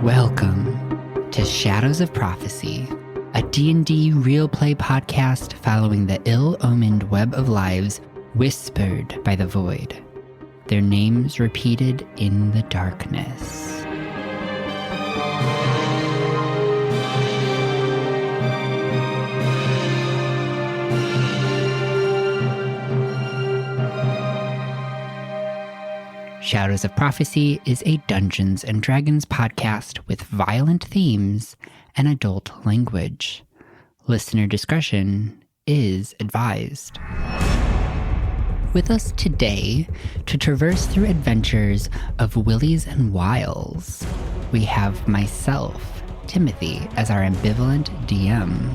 Welcome to Shadows of Prophecy, a D&D real play podcast following the ill-omened web of lives whispered by the void, their names repeated in the darkness. Shadows of Prophecy is a Dungeons & Dragons podcast with violent themes and adult language. Listener discretion is advised. With us today to traverse through adventures of willies and wiles, we have myself, Timothy, as our ambivalent DM.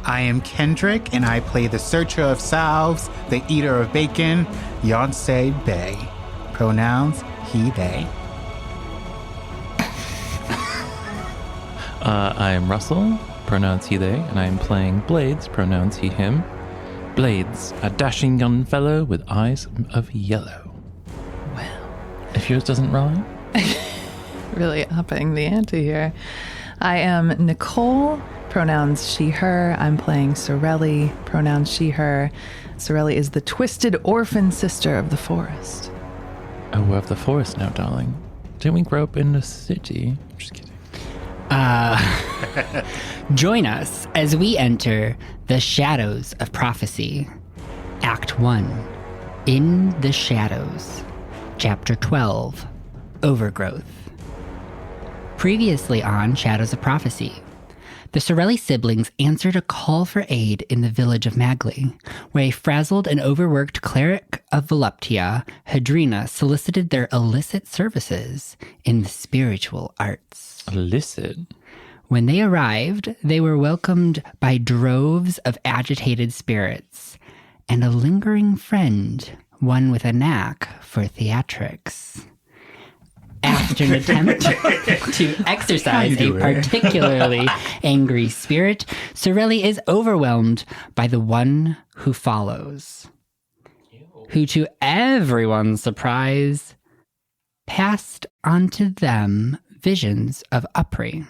I am Kendrick, and I play the Searcher of Salves, the Eater of Bacon, Enchanted Bay. Pronouns, he, they. I am Russell, pronouns he, they, and I am playing Blades, pronouns he, him. Blades, a dashing young fellow with eyes of yellow. Well, if yours doesn't rhyme. Really upping the ante here. I am Nicole, pronouns she, her. I'm playing Sorelli, pronouns she, her. Sorelli is the twisted orphan sister of the forest. Oh, we're of the forest now, darling. Didn't we grow up in the city? I'm just kidding. Join us as we enter the Shadows of Prophecy. Act 1, In the Shadows. Chapter 12, Overgrowth. Previously on Shadows of Prophecy, the Sorelli siblings answered a call for aid in the village of Maggie, where a frazzled and overworked cleric of Voluptia, Hadrina, solicited their illicit services in the spiritual arts. Illicit? When they arrived, they were welcomed by droves of agitated spirits and a lingering friend, one with a knack for theatrics. After an attempt to exorcise a particularly angry spirit, Sorelli is overwhelmed by the one who follows, who, to everyone's surprise, passed on to them visions of Upri.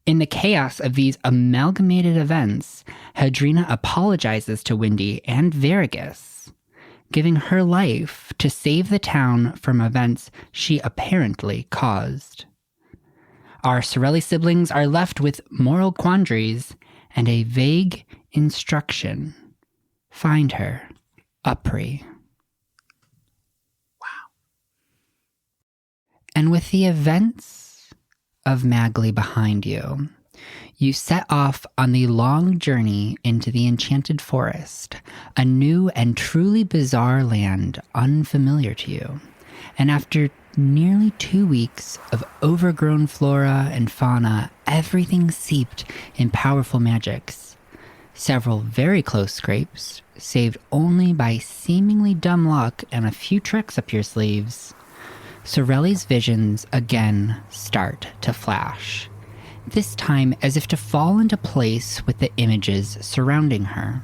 In the chaos of these amalgamated events, Hadrina apologizes to Windy and Veragus, giving her life to save the town from events she apparently caused. Our Sorelli siblings are left with moral quandaries and a vague instruction. Find her, Upri. Wow. And with the events of Maggie behind you, you set off on the long journey into the Enchanted Forest, a new and truly bizarre land unfamiliar to you. And after nearly 2 weeks of overgrown flora and fauna, everything steeped in powerful magics. Several very close scrapes, saved only by seemingly dumb luck and a few tricks up your sleeves. Sorelli's visions again start to flash, this time as if to fall into place with the images surrounding her.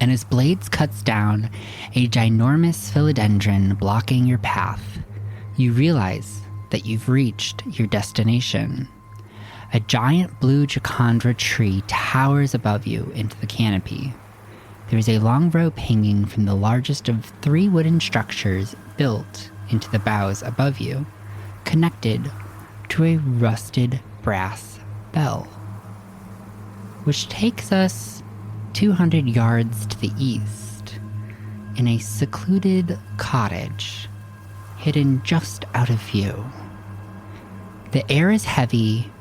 And as Blades cuts down a ginormous philodendron blocking your path, you realize that you've reached your destination. A giant blue jacandra tree towers above you into the canopy. There is a long rope hanging from the largest of 3 wooden structures built into the boughs above you, connected to a rusted brass bell, which takes us 200 yards to the east, in a secluded cottage, hidden just out of view. The air is heavy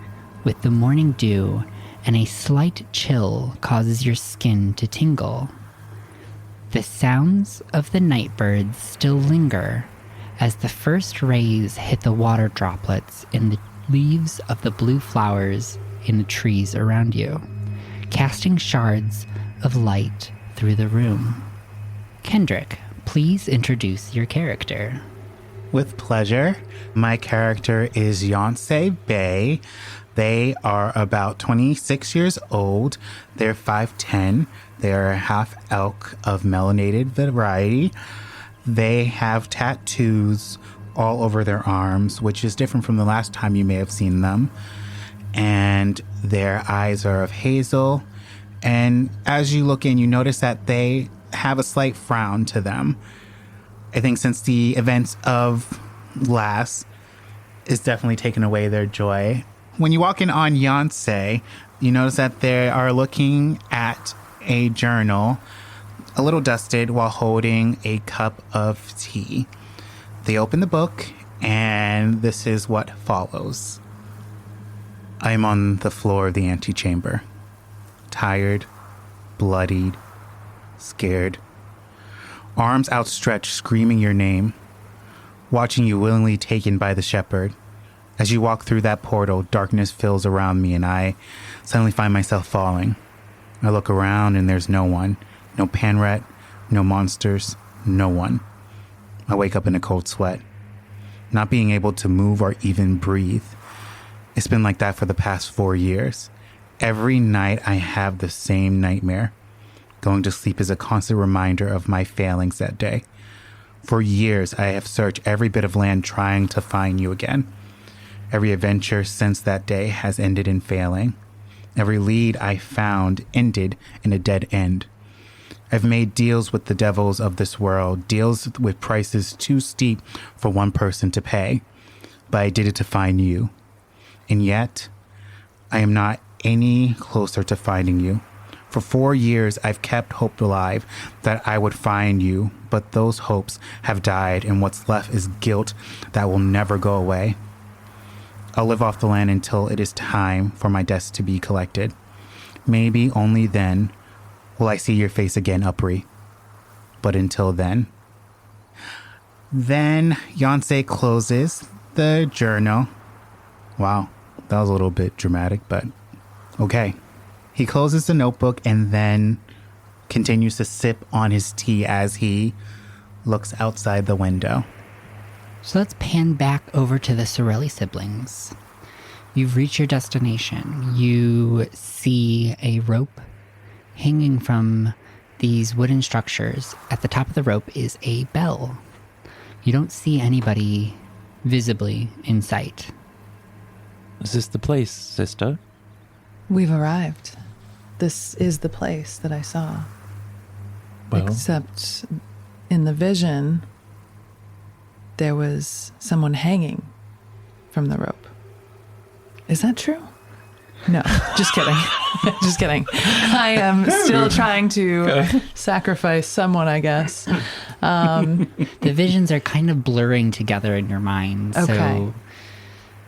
with the morning dew, and a slight chill causes your skin to tingle. The sounds of the night birds still linger as the first rays hit the water droplets in the leaves of the blue flowers in the trees around you, casting shards of light through the room. Kendrick, please introduce your character. With pleasure. My character is Enchanted Bay. They are about 26 years old. They're 5'10". They're a half elk of melanated variety. They have tattoos all over their arms, which is different from the last time you may have seen them. And their eyes are of hazel. And as you look in, you notice that they have a slight frown to them. I think since the events of last is definitely taken away their joy. When you walk in on Yancey, you notice that they are looking at a journal, a little dusted, while holding a cup of tea. They open the book, and this is what follows. I am on the floor of the antechamber, tired, bloodied, scared, arms outstretched, screaming your name, watching you willingly taken by the shepherd. As you walk through that portal, darkness fills around me, and I suddenly find myself falling. I look around, and there's no one. No Panret, no monsters, no one. I wake up in a cold sweat, not being able to move or even breathe. It's been like that for the past 4 years. Every night I have the same nightmare. Going to sleep is a constant reminder of my failings that day. For years, I have searched every bit of land trying to find you again. Every adventure since that day has ended in failing. Every lead I found ended in a dead end. I've made deals with the devils of this world, deals with prices too steep for one person to pay. But I did it to find you. And yet, I am not any closer to finding you. For 4 years, I've kept hope alive that I would find you, but those hopes have died, and what's left is guilt that will never go away. I'll live off the land until it is time for my debts to be collected. Maybe only then will I see your face again, Upri. But until then... Then Yancey closes the journal. Wow, that was a little bit dramatic, but okay. He closes the notebook and then continues to sip on his tea as he looks outside the window. So let's pan back over to the Sorelli siblings. You've reached your destination. You see a rope hanging from these wooden structures. At the top of the rope is a bell. You don't see anybody visibly in sight. Is this the place, sister? We've arrived. This is the place that I saw. Well, Except in the vision, there was someone hanging from the rope. Is that true? No, just kidding. Just kidding. I am still trying to sacrifice someone, I guess. The visions are kind of blurring together in your mind. Okay. So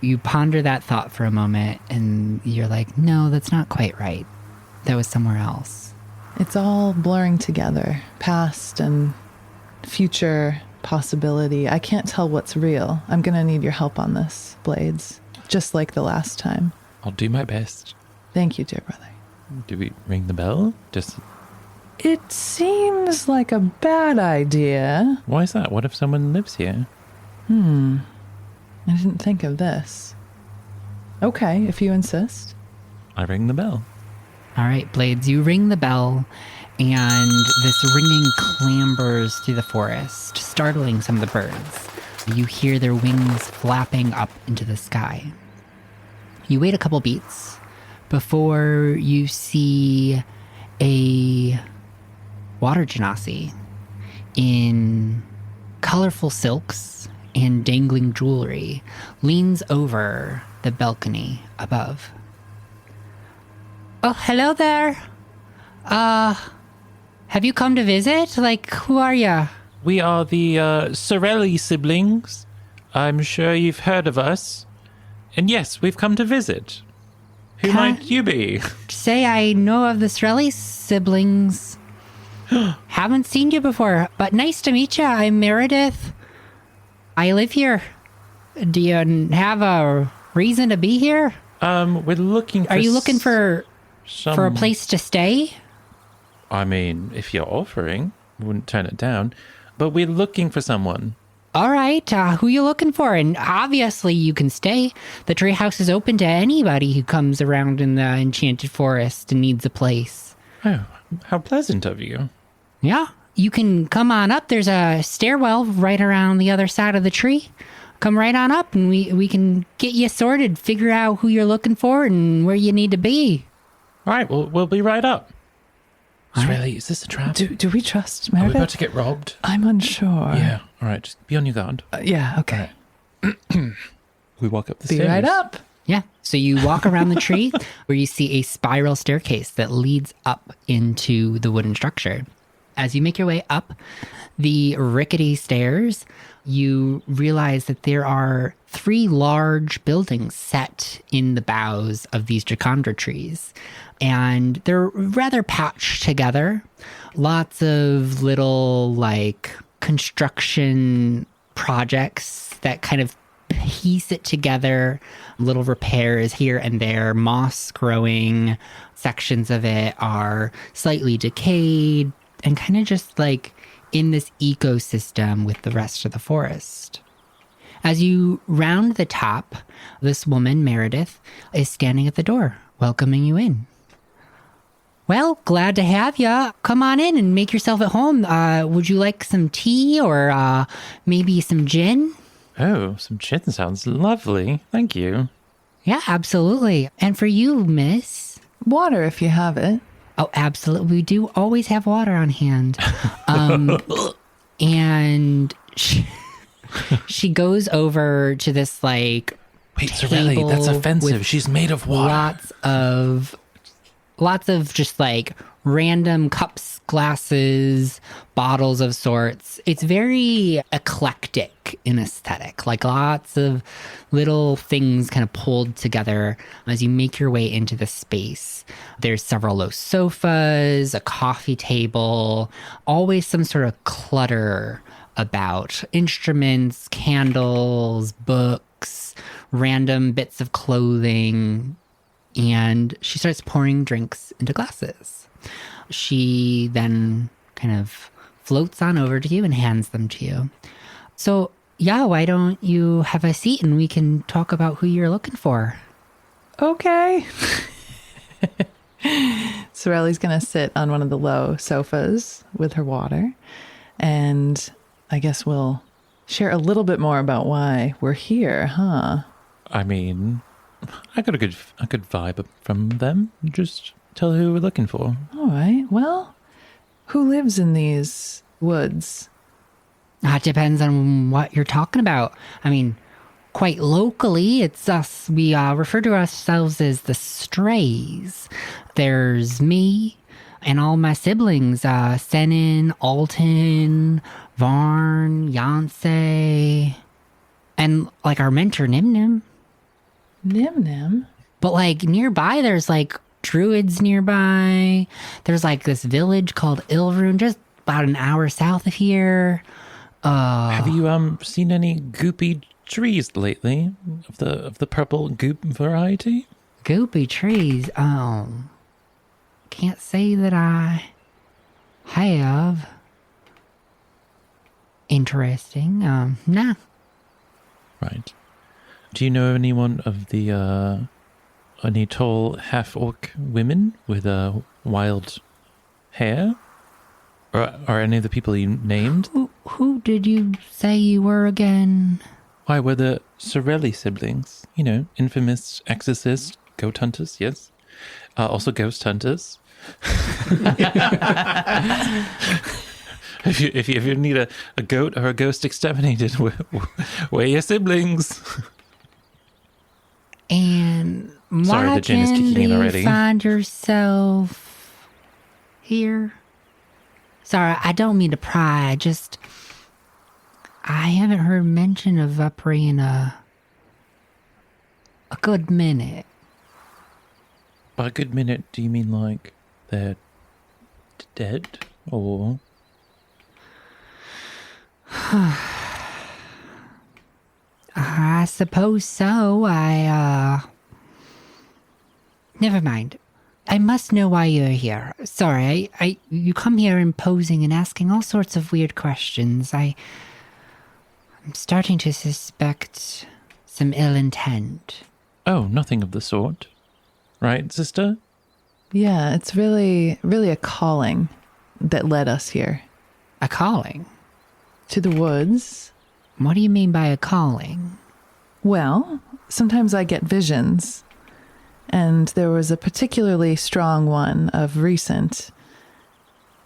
you ponder that thought for a moment and you're like, no, that's not quite right. That was somewhere else. It's all blurring together. Past and future possibility. I can't tell what's real. I'm going to need your help on this, Blades. Just like the last time. I'll do my best. Thank you, dear brother. Do we ring the bell? Just It seems like a bad idea. why is that? What if someone lives here? I didn't think of this. Okay, if you insist. I ring the bell. All right, Blades, you ring the bell, and this ringing clambers through the forest, startling some of the birds. You hear their wings flapping up into the sky. You wait a couple beats before you see a water genasi in colorful silks and dangling jewelry leans over the balcony above. Oh, hello there. Have you come to visit? Like, who are ya? We are the Sorelli siblings. I'm sure you've heard of us. And yes, we've come to visit. Who might you be? Say I know of the Sorelli siblings. Haven't seen you before, but nice to meet you. I'm Meredith. I live here. Do you have a reason to be here? We're looking for... Are you looking for some... a place to stay? I mean, if you're offering, we wouldn't turn it down. But we're looking for someone. All right, who you looking for? And obviously you can stay. The treehouse is open to anybody who comes around in the Enchanted Forest and needs a place. Oh, how pleasant of you. Yeah, you can come on up. There's a stairwell right around the other side of the tree. Come right on up and we can get you sorted, figure out who you're looking for and where you need to be. All right, we'll be right up. Sorelli, is this a trap? Do we trust Are we Meredith? about to get robbed? I'm unsure. Yeah. All right, just be on your guard. Yeah, okay. We walk up the Be stairs. right up. Yeah. So you walk around the tree where you see a spiral staircase that leads up into the wooden structure. As you make your way up the rickety stairs, you realize that there are 3 large buildings set in the boughs of these jacandra trees. And they're rather patched together. Lots of little, construction projects that kind of piece it together. Little repairs here and there, moss growing. Sections of it are slightly decayed and kind of just in this ecosystem with the rest of the forest. As you round the top, this woman, Meredith, is standing at the door, welcoming you in. Well, glad to have you. Come on in and make yourself at home. Would you like some tea or maybe some gin? Oh, some gin sounds lovely. Thank you. Yeah, absolutely. And for you, miss? Water if you have it. Oh, absolutely. We do always have water on hand. And she goes over to this Wait, Sorelli, that's offensive. with She's made of water. Lots of just random cups, glasses, bottles of sorts. It's very eclectic in aesthetic, lots of little things kind of pulled together as you make your way into the space. There's several low sofas, a coffee table, always some sort of clutter about instruments, candles, books, random bits of clothing. And she starts pouring drinks into glasses. She then kind of floats on over to you and hands them to you. So, yeah, why don't you have a seat and we can talk about who you're looking for? Okay. Sorelli's going to sit on one of the low sofas with her water. And I guess we'll share a little bit more about why we're here, huh? I mean, I got a good vibe from them. Just tell who we're looking for. All right. Well, who lives in these woods? It depends on what you're talking about. I mean, quite locally, it's us. We refer to ourselves as the Strays. There's me and all my siblings, Senin, Alton, Varn, Yancey, and our mentor, Nim Nim. Nim Nim? But nearby, there's druids nearby. There's this village called Ilrune, just about an hour south of here. Have you seen any goopy trees lately of the purple goop variety? Goopy trees. Can't say that I have. Interesting. Nah. Right. Do you know anyone of the any tall half-orc women with wild hair? Or any of the people you named? Who did you say you were again? Why, we're the Sorelli siblings. You know, infamous exorcist, goat hunters, yes. Also ghost hunters. If you need a goat or a ghost exterminated, we're your siblings. And Sorry, why the gin is kicking in already. you find yourself here? Sorry, I don't mean to pry. I haven't heard mention of Upri in a good minute. By a good minute, do you mean they're dead? Or... I suppose so. Never mind. I must know why you're here. Sorry, you come here imposing and asking all sorts of weird questions. I'm starting to suspect some ill intent. Oh, nothing of the sort. Right, sister? Yeah, it's really, really a calling that led us here. A calling? To the woods. What do you mean by a calling? Well, sometimes I get visions, and there was a particularly strong one of recent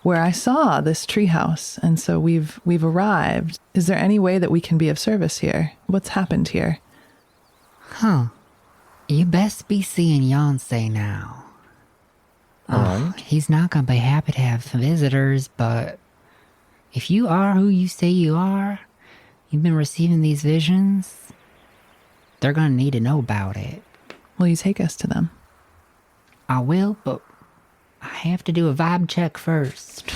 where I saw this treehouse, and so we've arrived. Is there any way that we can be of service here? What's happened here? Huh. You best be seeing Yonsei now. He's not gonna be happy to have visitors, but if you are who you say you are, you've been receiving these visions, they're gonna need to know about it. Will you take us to them? I will, but I have to do a vibe check first.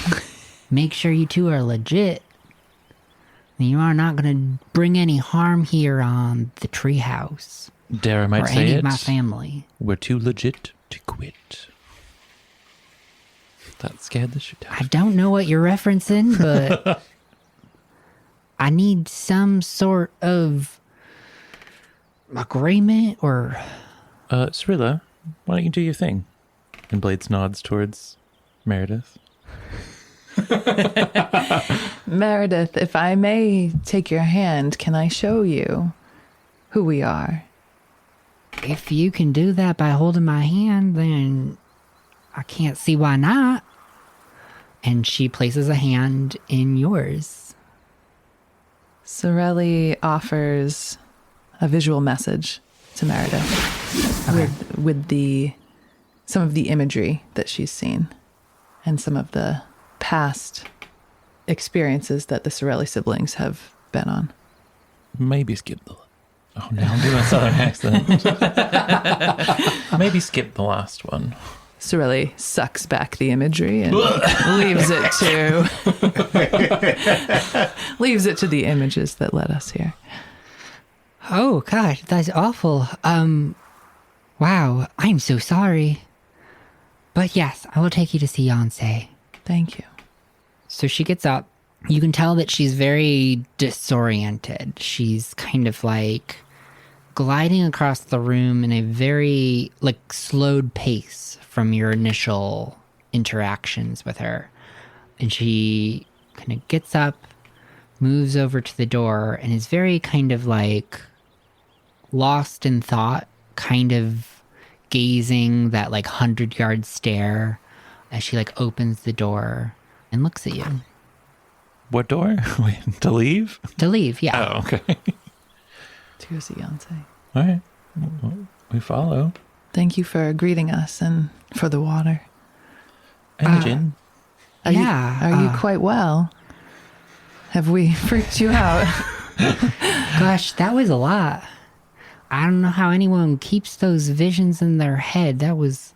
Make sure you two are legit. You are not gonna bring any harm here on the treehouse. Dare I might or say any it? of my family. We're too legit to quit. That scared the shit out I don't know what you're referencing, but I need some sort of agreement or... Cirilla, why don't you do your thing? And Blades nods towards Meredith. Meredith, if I may take your hand, can I show you who we are? If you can do that by holding my hand, then I can't see why not. And she places a hand in yours. Sorelli offers a visual message to Meredith with some of the imagery that she's seen and some of the past experiences that the Sorelli siblings have been on. Maybe skip the... Oh, now I'm doing a southern accent. Maybe skip the last one. Sorelli sucks back the imagery and leaves it to the images that led us here. Oh, gosh, that's awful. Wow, I'm so sorry. But yes, I will take you to see Yonsei. Thank you. So she gets up. You can tell that she's very disoriented. She's kind of like gliding across the room in a very like slowed pace from your initial interactions with her. And she kind of gets up, moves over to the door, and is very kind of like lost in thought, kind of gazing that like 100-yard stare as she like opens the door and looks at you. What door? Wait, to leave? To leave, yeah. Oh, okay. To go see Yonsei. All right. Well, we follow. Thank you for greeting us and for the water. And the gin. Are you quite well? Have we freaked you out? Gosh, that was a lot. I don't know how anyone keeps those visions in their head. That was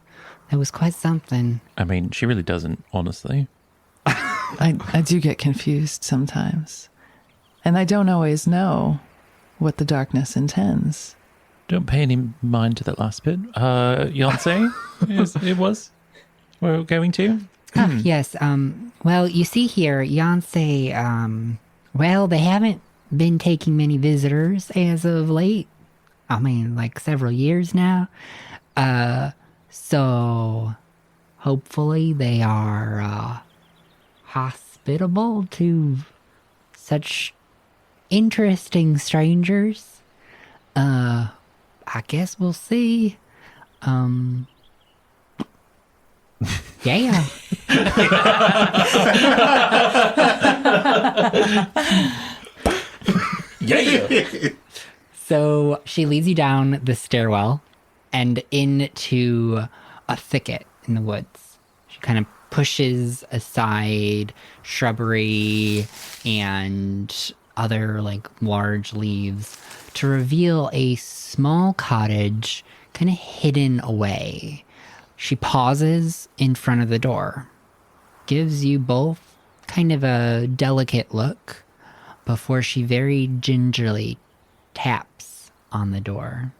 quite something. I mean, she really doesn't, honestly. I do get confused sometimes. And I don't always know what the darkness intends. Don't pay any mind to that last bit. Yonsei, it was. We're going to? Yes, well, you see here, Yonsei, well, they haven't been taking many visitors as of late. I mean, like several years now. So hopefully they are hospitable to such interesting strangers. I guess we'll see. Yeah. Yeah. So she leads you down the stairwell and into a thicket in the woods. She kind of pushes aside shrubbery and other like large leaves to reveal a small cottage kind of hidden away. She pauses in front of the door, gives you both kind of a delicate look before she very gingerly taps on the door.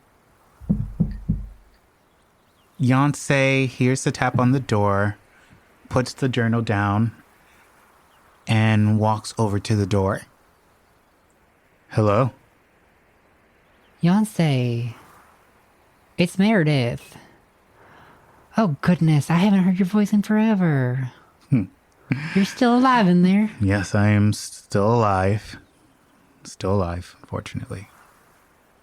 Yonsei hears the tap on the door, puts the journal down, and walks over to the door. Hello? Yonsei, it's Meredith. Oh, goodness, I haven't heard your voice in forever. You're still alive in there. Yes, I am still alive. Still alive, unfortunately.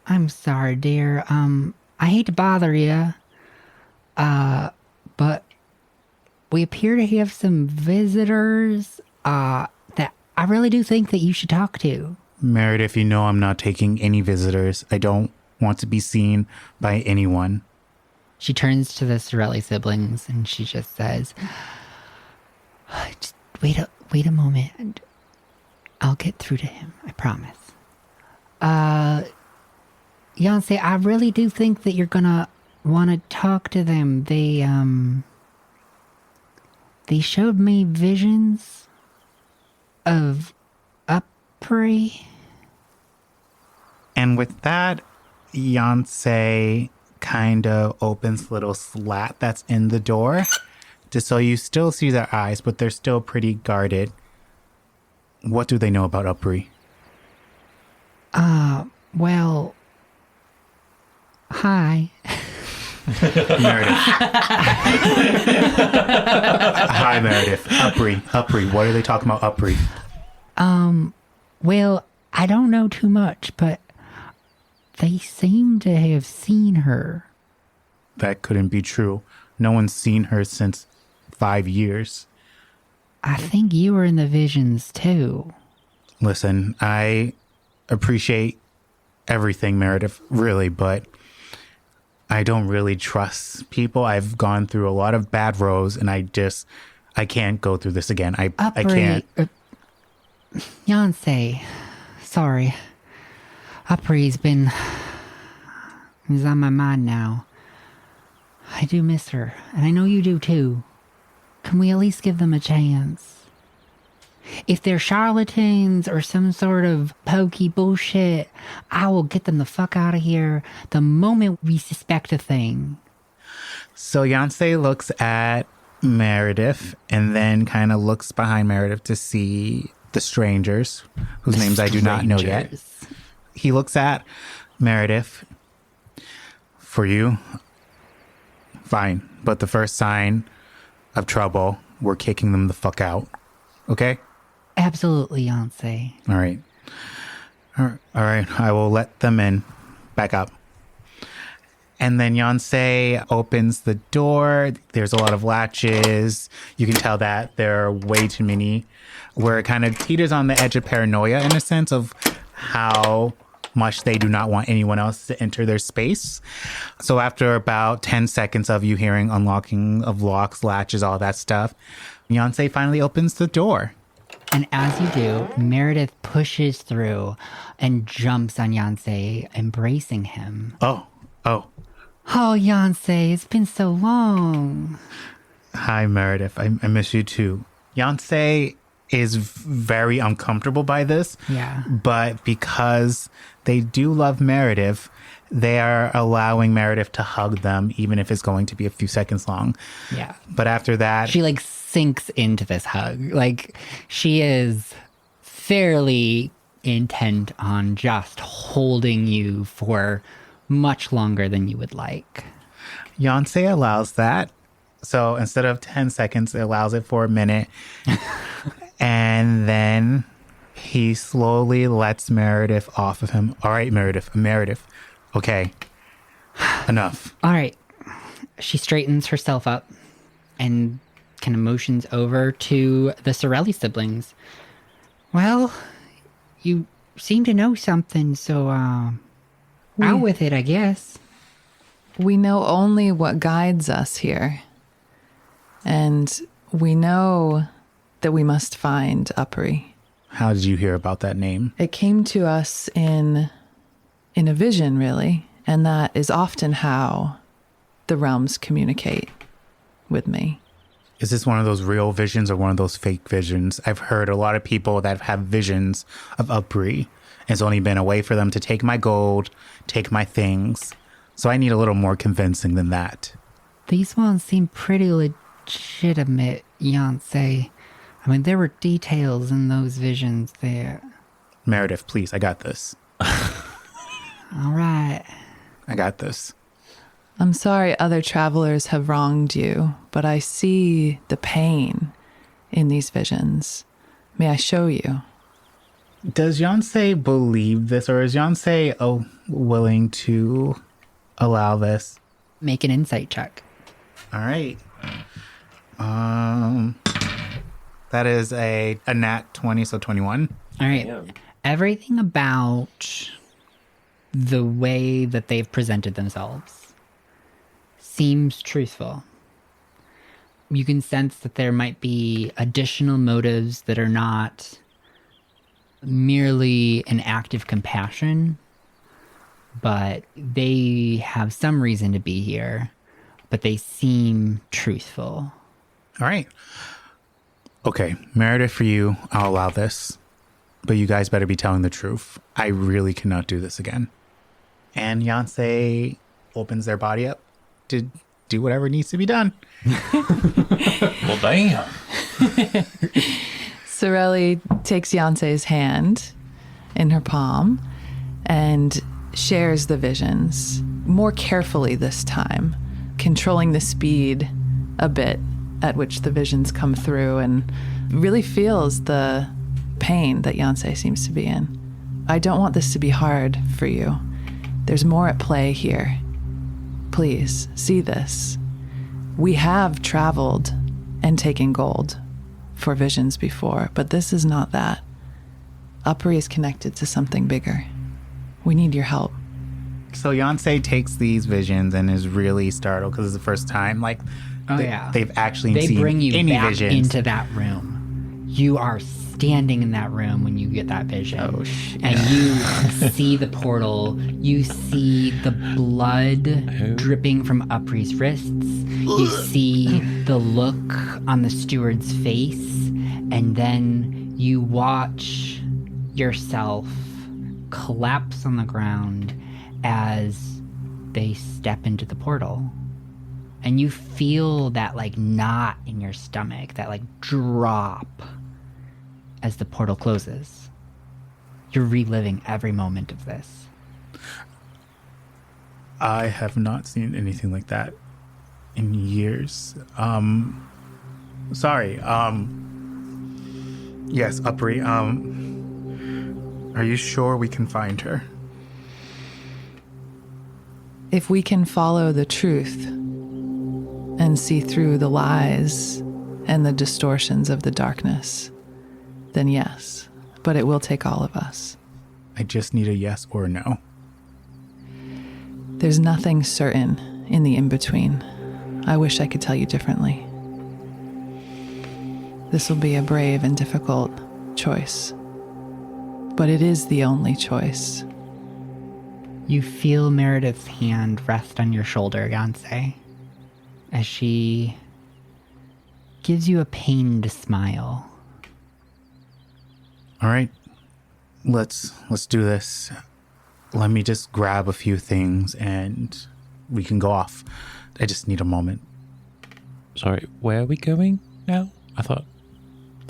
I'm sorry, dear. I hate to bother you. But we appear to have some visitors, that I really do think that you should talk to. Meredith, you know I'm not taking any visitors. I don't want to be seen by anyone. She turns to the Sorelli siblings and she just says, just wait a moment and I'll get through to him. I promise. Yancey, I really do think that you're gonna want to talk to them. They showed me visions of Upri. And with that, Yancey kind of opens the little slat that's in the door. Just so you still see their eyes, but they're still pretty guarded. What do they know about Upri? Well, hi. Meredith. Hi, Meredith. Upri. What are they talking about, Upri? Well, I don't know too much, but they seem to have seen her. That couldn't be true. No one's seen her since 5 years. I think you were in the visions too. Listen, I appreciate everything, Meredith, really, but I don't really trust people. I've gone through a lot of bad roads, and I can't go through this again. I can't. Yancey, sorry. Upri's is on my mind now. I do miss her, and I know you do too. Can we at least give them a chance? If they're charlatans or some sort of pokey bullshit, I will get them the fuck out of here the moment we suspect a thing. So Yancey looks at Meredith and then kind of looks behind Meredith to see the strangers, whose names I do not know yet. He looks at Meredith. For you, fine. But the first sign of trouble, we're kicking them the fuck out. Okay? Absolutely, Yancey. All right. All right. I will let them in. Back up. And then Yancey opens the door. There's a lot of latches. You can tell that there are way too many. Where it kind of teeters on the edge of paranoia in a sense of how much they do not want anyone else to enter their space. So after about 10 seconds of you hearing unlocking of locks, latches, all that stuff, Yancey finally opens the door. And as you do, Meredith pushes through and jumps on Yancey, embracing him. Oh. Oh, Yancey, it's been so long. Hi, Meredith. I miss you too. Yancey is very uncomfortable by this. Yeah. But because they do love Meredith, they are allowing Meredith to hug them, even if it's going to be a few seconds long. Yeah. But after that... She sinks into this hug. She is fairly intent on just holding you for much longer than you would like. Yancey allows that. So instead of 10 seconds, it allows it for a minute. And then he slowly lets Meredith off of him. All right, Meredith. Okay. Enough. All right. She straightens herself up and kind of motions over to the Sorelli siblings. Well, you seem to know something, so out with it, I guess. We know only what guides us here. And we know that we must find Upri. How did you hear about that name? It came to us in a vision, really. And that is often how the realms communicate with me. Is this one of those real visions or one of those fake visions? I've heard a lot of people that have visions of Upri. It's only been a way for them to take my gold, take my things. So I need a little more convincing than that. These ones seem pretty legitimate, Yancey. I mean, there were details in those visions there. Meredith, please, I got this. All right. I got this. I'm sorry other travelers have wronged you, but I see the pain in these visions. May I show you? Does Yancey believe this, or is Yancey willing to allow this? Make an insight check. All right. That is a nat 20, so 21. All right. Everything about the way that they've presented themselves seems truthful. You can sense that there might be additional motives that are not merely an act of compassion, but they have some reason to be here, but they seem truthful. All right. Okay, Meredith, for you, I'll allow this, but you guys better be telling the truth. I really cannot do this again. And Yancey opens their body up to do whatever needs to be done. Well, damn. Sorelli takes Yancey's hand in her palm and shares the visions more carefully this time, controlling the speed a bit at which the visions come through, and really feels the pain that Yancey seems to be in. I don't want this to be hard for you. There's more at play here. Please, see this. We have traveled and taken gold for visions before, but this is not that. Upri is connected to something bigger. We need your help. So Yancey takes these visions and is really startled because it's the first time, they've actually They seen bring you any back visions. into that room. You are standing in that room when you get that vision. Oh, shit. And you see the portal. You see the blood dripping from Upri's wrists. You see the look on the steward's face. And then you watch yourself collapse on the ground as they step into the portal. And you feel that knot in your stomach, that drop as the portal closes. You're reliving every moment of this. I have not seen anything like that in years. Sorry. Yes, Upri. Are you sure we can find her? If we can follow the truth and see through the lies and the distortions of the darkness, then yes, but it will take all of us. I just need a yes or no. There's nothing certain in the in-between. I wish I could tell you differently. This will be a brave and difficult choice, but it is the only choice. You feel Meredith's hand rest on your shoulder, Yancey, as she gives you a pained smile. All right. Let's do this. Let me just grab a few things and we can go off. I just need a moment. Sorry, where are we going now? I thought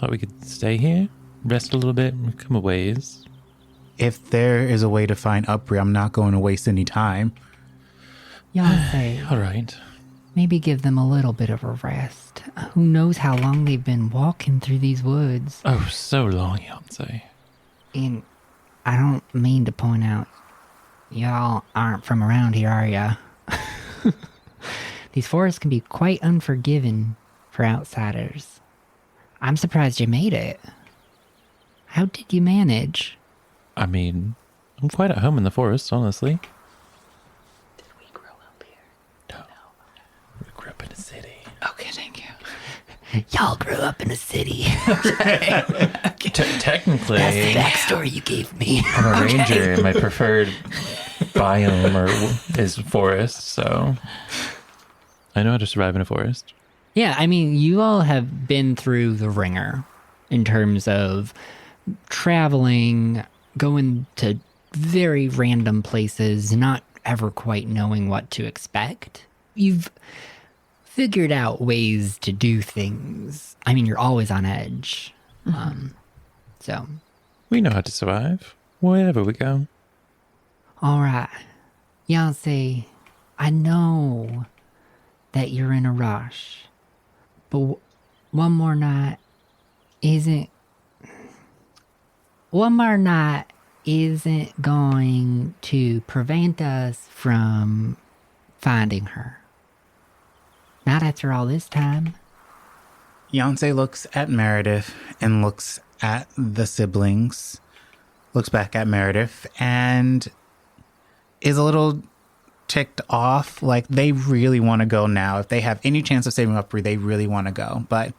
we could stay here, rest a little bit, and come a ways. If there is a way to find Upri, I'm not going to waste any time. Yancey, All right. maybe give them a little bit of a rest. Who knows how long they've been walking through these woods. Oh, so long, Yancey. And I don't mean to point out, y'all aren't from around here, are ya? These forests can be quite unforgiving for outsiders. I'm surprised you made it. How did you manage? I mean, I'm quite at home in the forest, honestly. Did we grow up here? No. We grew up in a city. Okay, thank you. Y'all grew up in a city. Technically, That's the backstory you gave me. I'm a ranger, and my preferred biome is forest, so I know how to survive in a forest. Yeah, I mean, you all have been through the ringer in terms of traveling, going to very random places, not ever quite knowing what to expect. You've figured out ways to do things. I mean, you're always on edge. So, We know how to survive wherever we go. all right. Yancey, I know that you're in a rush, but one more night isn't one more night isn't going to prevent us from finding her. Not after all this time. Yonsei looks at Meredith and looks at the siblings, looks back at Meredith, and is a little ticked off. Like, they really want to go now. If they have any chance of saving Upri, they really want to go. But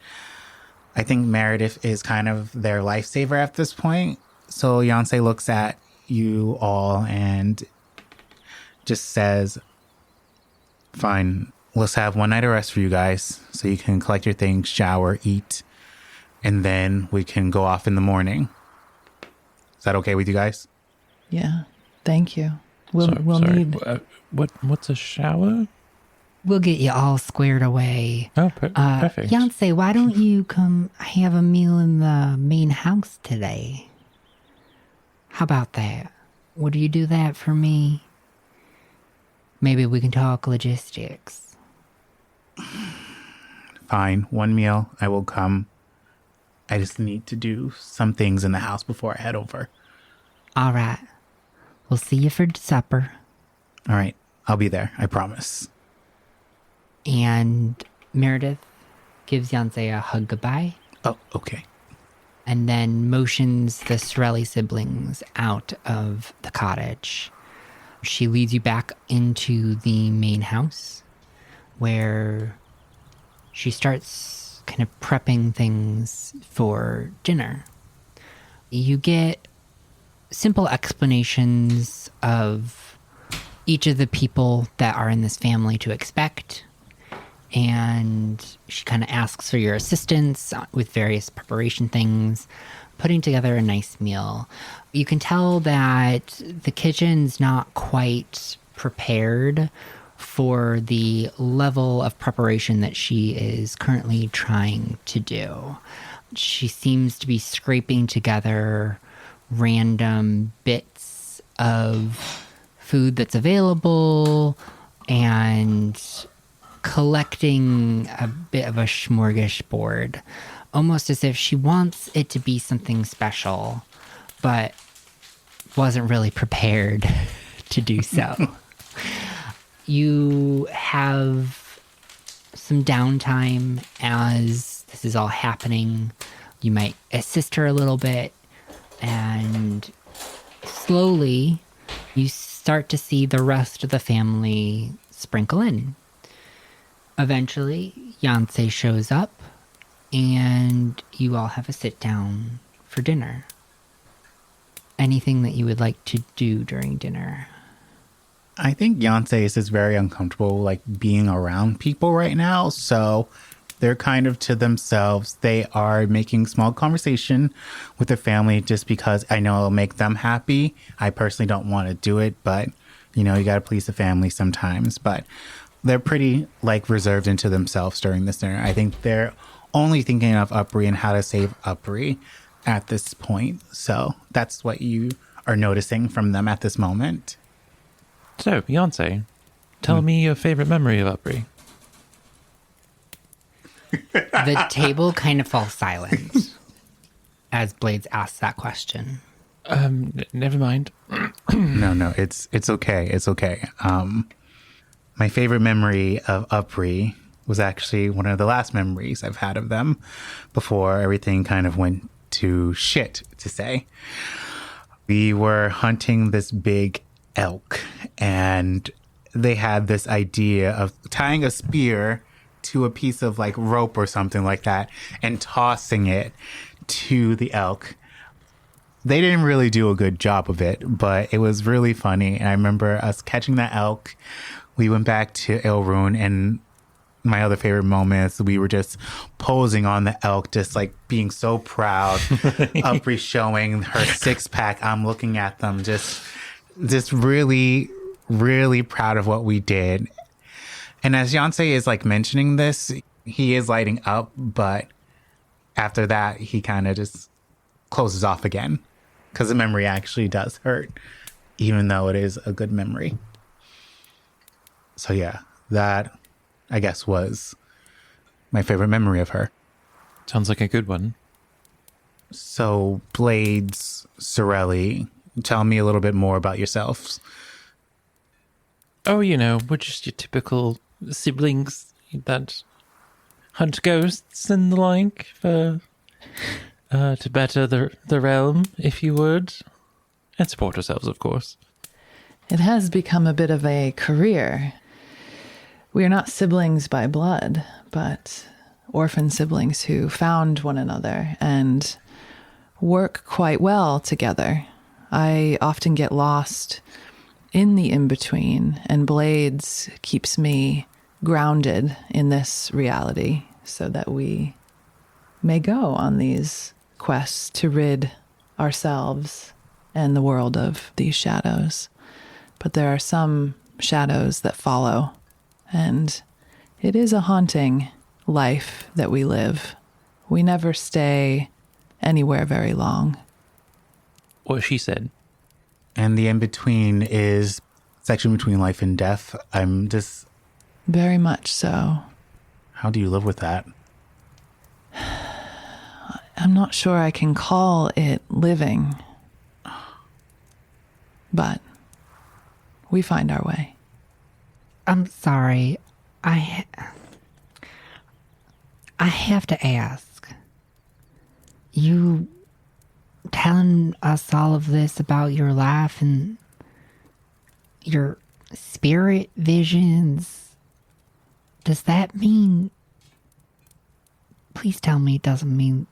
I think Meredith is kind of their lifesaver at this point. So Yonsei looks at you all and just says, fine, let's have one night of rest for you guys so you can collect your things, shower, eat, and then we can go off in the morning. Is that okay with you guys? Yeah. Thank you. We'll Sorry. need. What's a shower? We'll get you all squared away. Oh, perfect. Yonsei, why don't you come have a meal in the main house today? How about that? Would you do that for me? Maybe we can talk logistics. Fine, one meal, I will come. I just need to do some things in the house before I head over. All right. We'll see you for supper. All right, I'll be there, I promise. And Meredith gives Yonsei a hug goodbye. Oh, okay. And then motions the Sorelli siblings out of the cottage. She leads you back into the main house where she starts kind of prepping things for dinner. You get simple explanations of each of the people that are in this family to expect. And she kind of asks for your assistance with various preparation things, putting together a nice meal. You can tell that the kitchen's not quite prepared for the level of preparation that she is currently trying to do. She seems to be scraping together random bits of food that's available and collecting a bit of a smorgasbord, almost as if she wants it to be something special, but wasn't really prepared to do so. You have some downtime as this is all happening. You might assist her a little bit, and slowly you start to see the rest of the family sprinkle in. Eventually, Yonsei shows up, and you all have a sit down for dinner. Anything that you would like to do during dinner? I think Yonsei is just very uncomfortable, like, being around people right now. So they're kind of to themselves. They are making small conversation with their family just because I know it'll make them happy. I personally don't want to do it, but, you know, you got to please the family sometimes. But they're pretty, like, reserved into themselves during this dinner. I think they're only thinking of Upri and how to save Upri at this point. So that's what you are noticing from them at this moment. So, Beyonce, tell me your favorite memory of Upri. The table kind of falls silent as Blades asks that question. Never mind. No, it's okay. It's okay. My favorite memory of Upri was actually one of the last memories I've had of them before everything kind of went to shit, to say. We were hunting this big elk, and they had this idea of tying a spear to a piece of, like, rope or something like that and tossing it to the elk. They didn't really do a good job of it, but it was really funny. And I remember us catching that elk. We went back to Elrune, and my other favorite moment is we were just posing on the elk, just, like, being so proud. Upri showing her six-pack. I'm looking at them, just really, really proud of what we did. And as Yonsei is, like, mentioning this, he is lighting up, but after that, he kind of just closes off again because the memory actually does hurt, even though it is a good memory. So yeah, that, I guess, was my favorite memory of her. Sounds like a good one. So, Blades, Sorelli, tell me a little bit more about yourselves. Oh, we're just your typical siblings that hunt ghosts and the like for to better the realm, if you would, and support ourselves, of course. It has become a bit of a career. We are not siblings by blood, but orphan siblings who found one another and work quite well together. I often get lost in the in-between, and Blades keeps me grounded in this reality so that we may go on these quests to rid ourselves and the world of these shadows. But there are some shadows that follow, and it is a haunting life that we live. We never stay anywhere very long. What she said. And the in-between is section between life and death. I'm just... Very much so. How do you live with that? I'm not sure I can call it living, but we find our way. I'm sorry. I have to ask. You telling us all of this about your life and your spirit visions, does that mean... Please tell me it doesn't mean...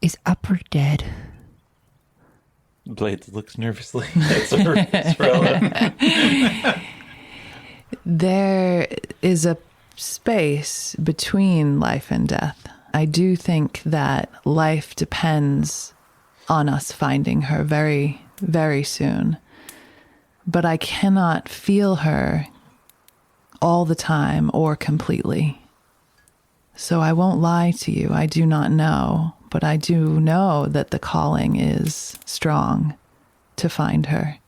Is Upper dead? Blades looks nervously at Sorella. There is a space between life and death. I do think that life depends on us finding her very, very soon. But I cannot feel her all the time or completely. So I won't lie to you. I do not know, but I do know that the calling is strong to find her.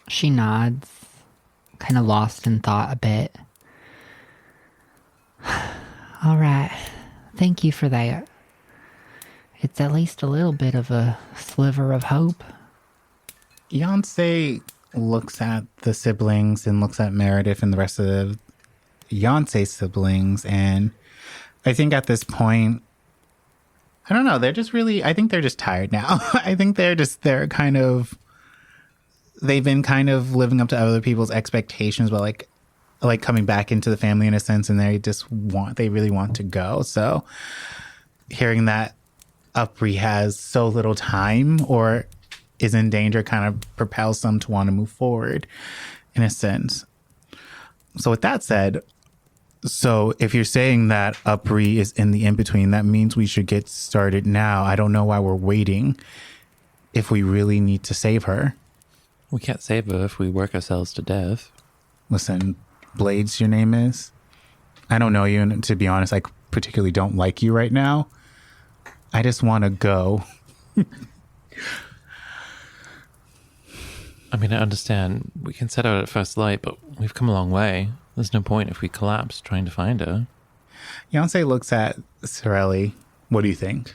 She nods, kind of lost in thought a bit. All right. Thank you for that. It's at least a little bit of a sliver of hope. Yancey looks at the siblings and looks at Meredith and the rest of the Yancey siblings, and I think at this point, I don't know, they're just really, I think they're just tired now. I think they've been kind of living up to other people's expectations, but like coming back into the family in a sense, and they really want to go. So hearing that Upri has so little time or is in danger kind of propels them to want to move forward in a sense. So with that said, so if you're saying that Upri is in the in-between, that means we should get started now. I don't know why we're waiting if we really need to save her. We can't save her if we work ourselves to death. Listen, Blades, your name is? I don't know you, and to be honest, I particularly don't like you right now. I just want to go. I mean, I understand we can set out at first light, but we've come a long way. There's no point if we collapse trying to find her. Yancey looks at Sorelli. What do you think?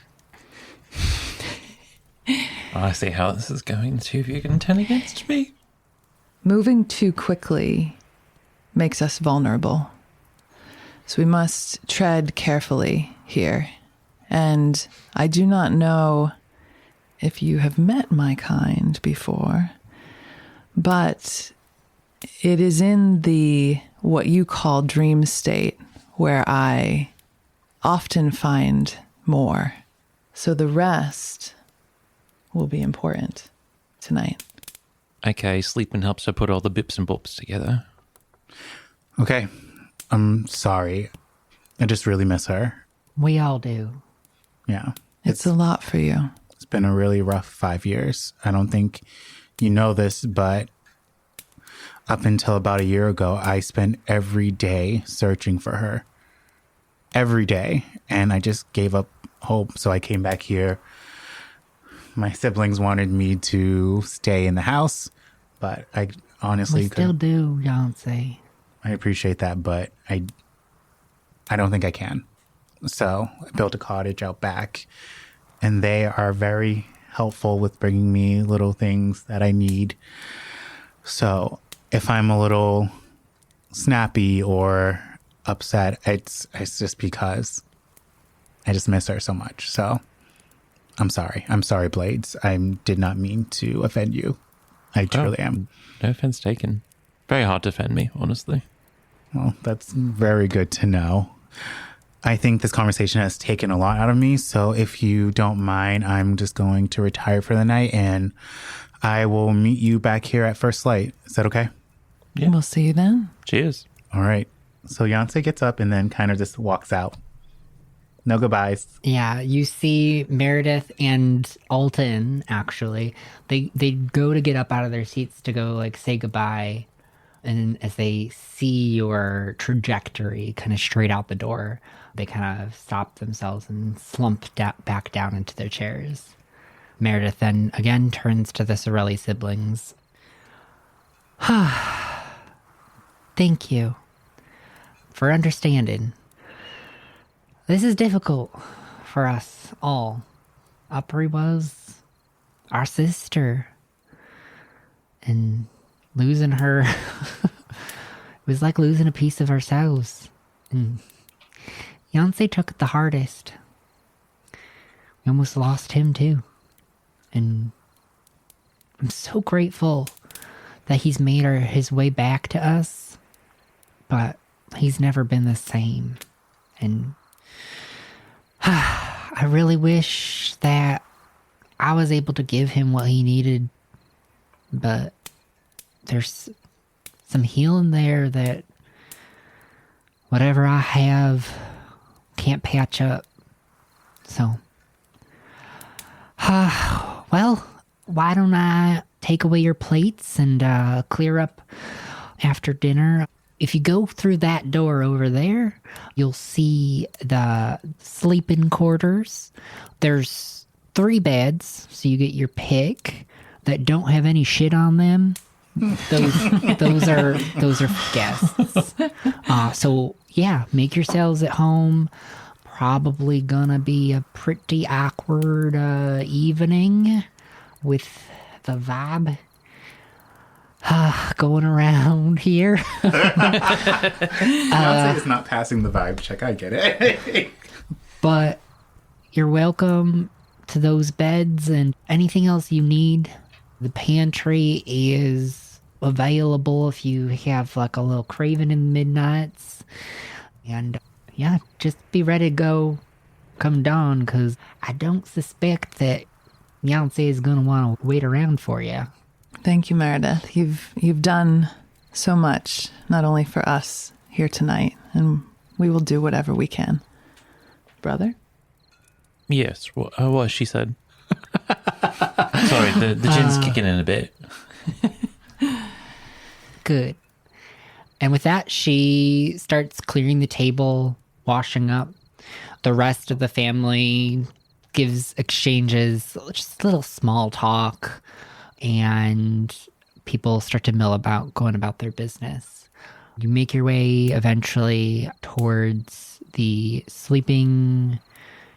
I see how this is going. Two of you can turn against me. Moving too quickly makes us vulnerable. So we must tread carefully here. And I do not know if you have met my kind before, but it is in the what you call dream state where I often find more. So the rest will be important tonight. Okay, sleeping helps her put all the bips and bops together. Okay. I'm sorry. I just really miss her. We all do. Yeah. It's a lot for you. It's been a really rough 5 years. I don't think you know this, but up until about a year ago, I spent every day searching for her. Every day. And I just gave up hope. So I came back here. My siblings wanted me to stay in the house, but I honestly We still do, Yancey. I appreciate that, but I don't think I can. So I built a cottage out back, and they are very helpful with bringing me little things that I need. So if I'm a little snappy or upset, it's just because I just miss her so much. So I'm sorry. I'm sorry, Blades. I did not mean to offend you. I truly am. No offense taken. Very hard to offend me, honestly. Well, that's very good to know. I think this conversation has taken a lot out of me. So if you don't mind, I'm just going to retire for the night, and I will meet you back here at first light. Is that okay? Yeah. We'll see you then. Cheers. All right. So Yancey gets up and then kind of just walks out. No goodbyes. Yeah, you see Meredith and Alton, actually. They go to get up out of their seats to go, like, say goodbye. And as they see your trajectory kind of straight out the door, they kind of stop themselves and slump back down into their chairs. Meredith then again turns to the Sorelli siblings. Thank you for understanding. This is difficult for us all. Upri was our sister. And losing her it was like losing a piece of ourselves. And Yancey took it the hardest. We almost lost him too. And I'm so grateful that he's made his way back to us. But he's never been the same. And I really wish that I was able to give him what he needed. But there's some healing there that whatever I have can't patch up. So, well, why don't I take away your plates and clear up after dinner? If you go through that door over there, you'll see the sleeping quarters. There's 3 beds, so you get your pick, that don't have any shit on them. Those are guests. So yeah, make yourselves at home. Probably gonna be a pretty awkward evening with the vibe going around here. Yancey is not passing the vibe check. I get it. But you're welcome to those beds and anything else you need. The pantry is available if you have like a little craving in the midnights. And yeah, just be ready to go come dawn, because I don't suspect that Yancey is going to want to wait around for you. Thank you, Meredith. You've done so much, not only for us here tonight, and we will do whatever we can. Brother? Yes, what she said. Sorry, the gin's kicking in a bit. Good. And with that, she starts clearing the table, washing up. The rest of the family exchanges just a little small talk, and people start to mill about going about their business. You make your way eventually towards the sleeping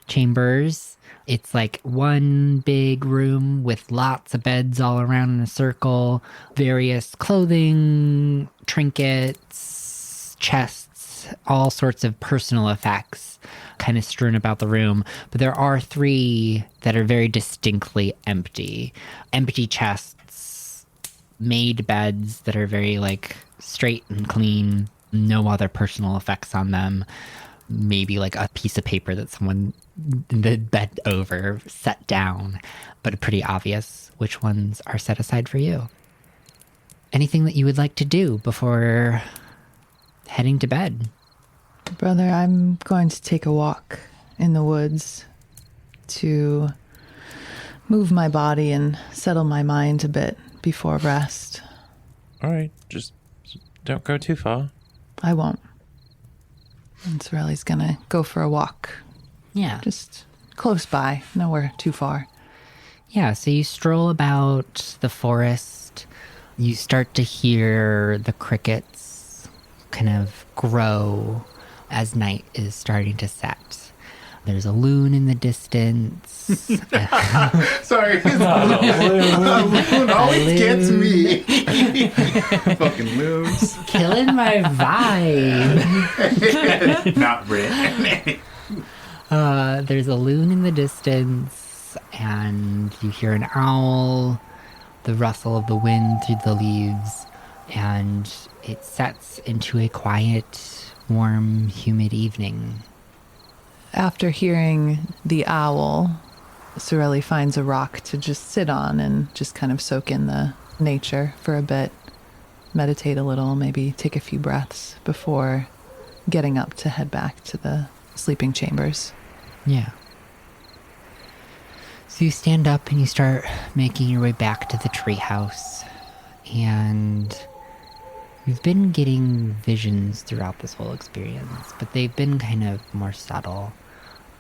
chambers. It's like one big room with lots of beds all around in a circle, various clothing, trinkets, chests, all sorts of personal effects kind of strewn about the room. But there are 3 that are very distinctly empty. Empty chests, made beds that are very like straight and clean, no other personal effects on them. Maybe like a piece of paper that someone bent over, set down, but pretty obvious which ones are set aside for you. Anything that you would like to do before heading to bed? Brother, I'm going to take a walk in the woods to move my body and settle my mind a bit before rest. All right, just don't go too far. I won't. And Sorelli's gonna go for a walk. Yeah. Just close by, nowhere too far. Yeah, so you stroll about the forest. You start to hear the crickets kind of grow as night is starting to set. There's a loon in the distance. Sorry, loon always gets me. Fucking loons. Killing my vibe. Not Brit. There's a loon in the distance, and you hear an owl, the rustle of the wind through the leaves, and it sets into a quiet, warm, humid evening. After hearing the owl, Sorelli finds a rock to just sit on and just kind of soak in the nature for a bit, meditate a little, maybe take a few breaths before getting up to head back to the sleeping chambers. Yeah. So you stand up and you start making your way back to the treehouse, and you've been getting visions throughout this whole experience, but they've been kind of more subtle,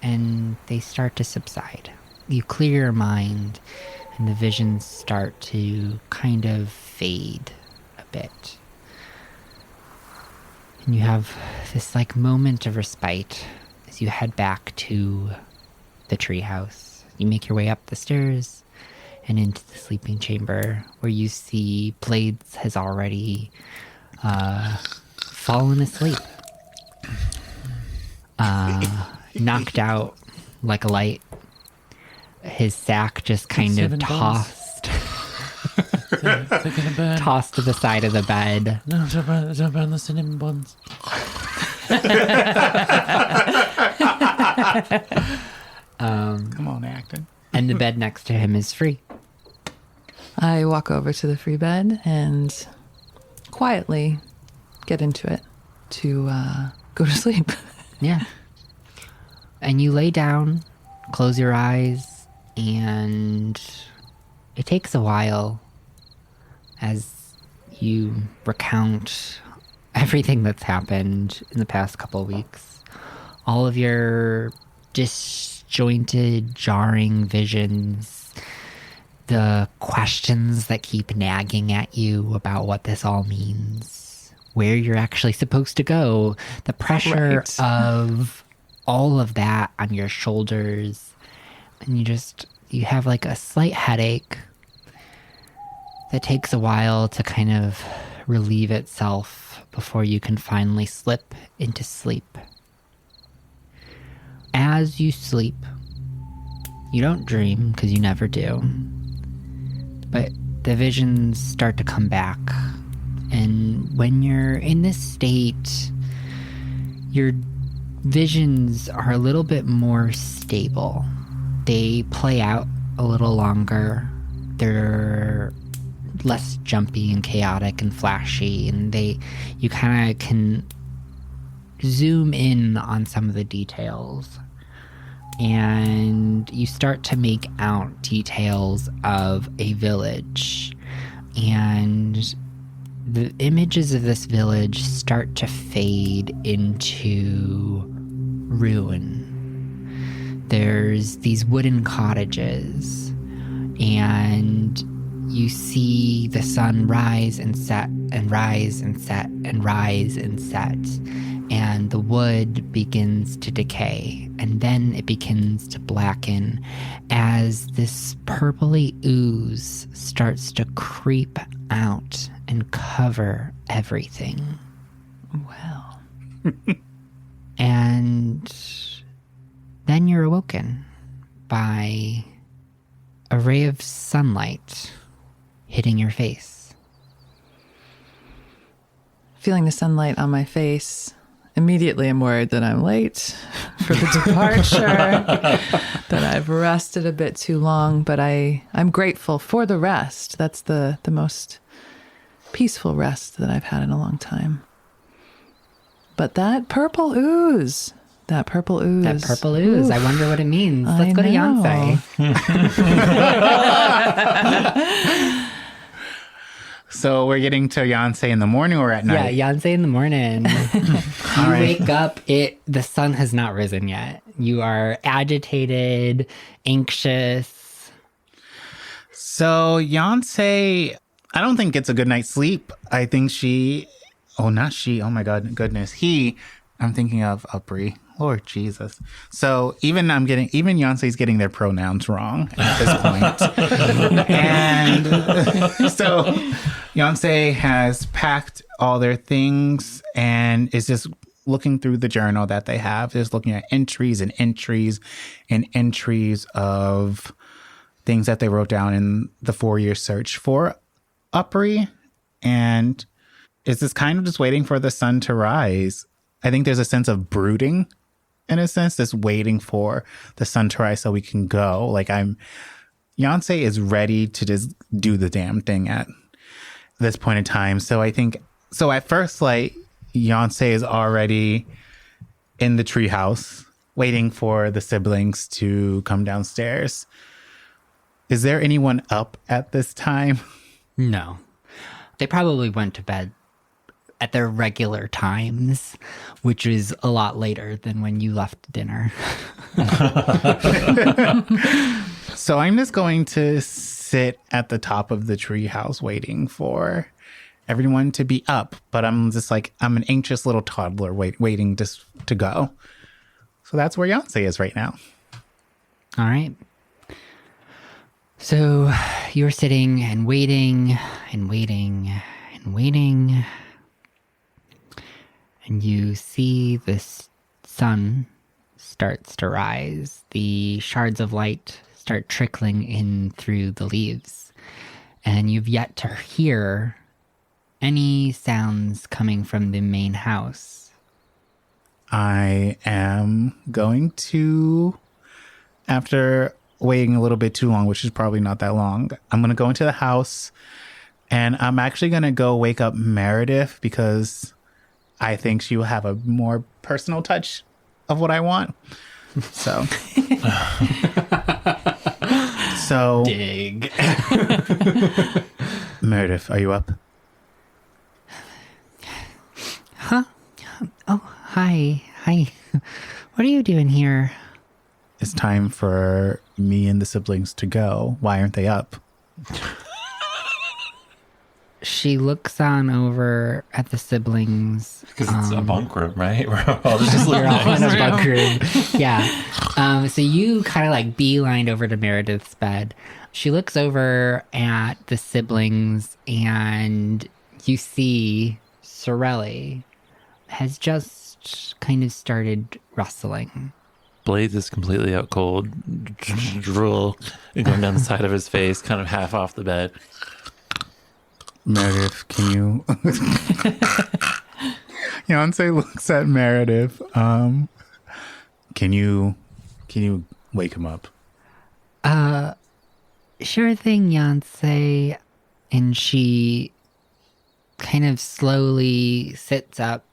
and they start to subside. You clear your mind, and the visions start to kind of fade a bit. And you have this like moment of respite as you head back to the treehouse. You make your way up the stairs and into the sleeping chamber, where you see Blades has already fallen asleep. Knocked out like a light. His sack just kind of tossed. They're gonna burn. Tossed to the side of the bed. No, don't burn the cinnamon buns. Come on, Acton. And the bed next to him is free. I walk over to the free bed and quietly get into it to go to sleep. Yeah. And you lay down, close your eyes, and it takes a while as you recount everything that's happened in the past couple of weeks. All of your disjointed, jarring visions, the questions that keep nagging at you about what this all means, where you're actually supposed to go, the pressure of all of that on your shoulders, and you have like a slight headache that takes a while to kind of relieve itself before you can finally slip into sleep. As you sleep, you don't dream, because you never do, but the visions start to come back. And when you're in this state, your visions are a little bit more stable. They play out a little longer. They're less jumpy and chaotic and flashy, and you kind of can zoom in on some of the details, and you start to make out details of a village, and the images of this village start to fade into ruin. There's these wooden cottages, and you see the sun rise and set and rise and set and rise and set, and the wood begins to decay, and then it begins to blacken as this purpley ooze starts to creep out and cover everything. Well. And then you're awoken by a ray of sunlight hitting your face. Feeling the sunlight on my face, immediately I'm worried that I'm late for the departure, that I've rested a bit too long, but I'm grateful for the rest. That's the most peaceful rest that I've had in a long time. But that purple ooze. That purple ooze. Oof. I wonder what it means. Let's go to Yancey. So we're getting to Yancey in the morning or at night? Yeah, Yancey in the morning. You wake up, the sun has not risen yet. You are agitated, anxious. So Yancey, I don't think gets a good night's sleep. I think oh my goodness. I'm thinking of Brie. Lord Jesus. So even Beyonce's getting their pronouns wrong at this point. And so Beyonce has packed all their things and is just looking through the journal that they have, just looking at entries and entries and entries of things that they wrote down in the 4-year search for Upri. And is just kind of just waiting for the sun to rise. I think there's a sense of brooding, in a sense, just waiting for the sun to rise so we can go. Like Beyonce is ready to just do the damn thing at this point in time. So I think, so at first, like, Beyonce is already in the treehouse waiting for the siblings to come downstairs. Is there anyone up at this time? No. They probably went to bed at their regular times, which is a lot later than when you left dinner. So I'm just going to sit at the top of the treehouse waiting for everyone to be up. But I'm just like, I'm an anxious little toddler waiting just to go. So that's where Beyonce is right now. All right. So you're sitting and waiting and waiting and waiting. And you see the sun starts to rise. The shards of light start trickling in through the leaves. And you've yet to hear any sounds coming from the main house. I am going to, after waiting a little bit too long, which is probably not that long, I'm going to go into the house and I'm actually going to go wake up Meredith because I think she will have a more personal touch of what I want. So, Dig. Meredith, are you up? Huh? Oh, hi. Hi. What are you doing here? It's time for me and the siblings to go. Why aren't they up? She looks on over at the siblings. Because it's a bunk room, right? We're all just You're living all in a next to bunk room. Yeah. So you kind of like beelined over to Meredith's bed. She looks over at the siblings and you see Sorelli has just kind of started rustling. Blades is completely out cold, drool going down the side of his face, kind of half off the bed. Meredith, can you... Beyonce looks at Meredith. Can you wake him up? Sure thing, Beyonce. And she kind of slowly sits up,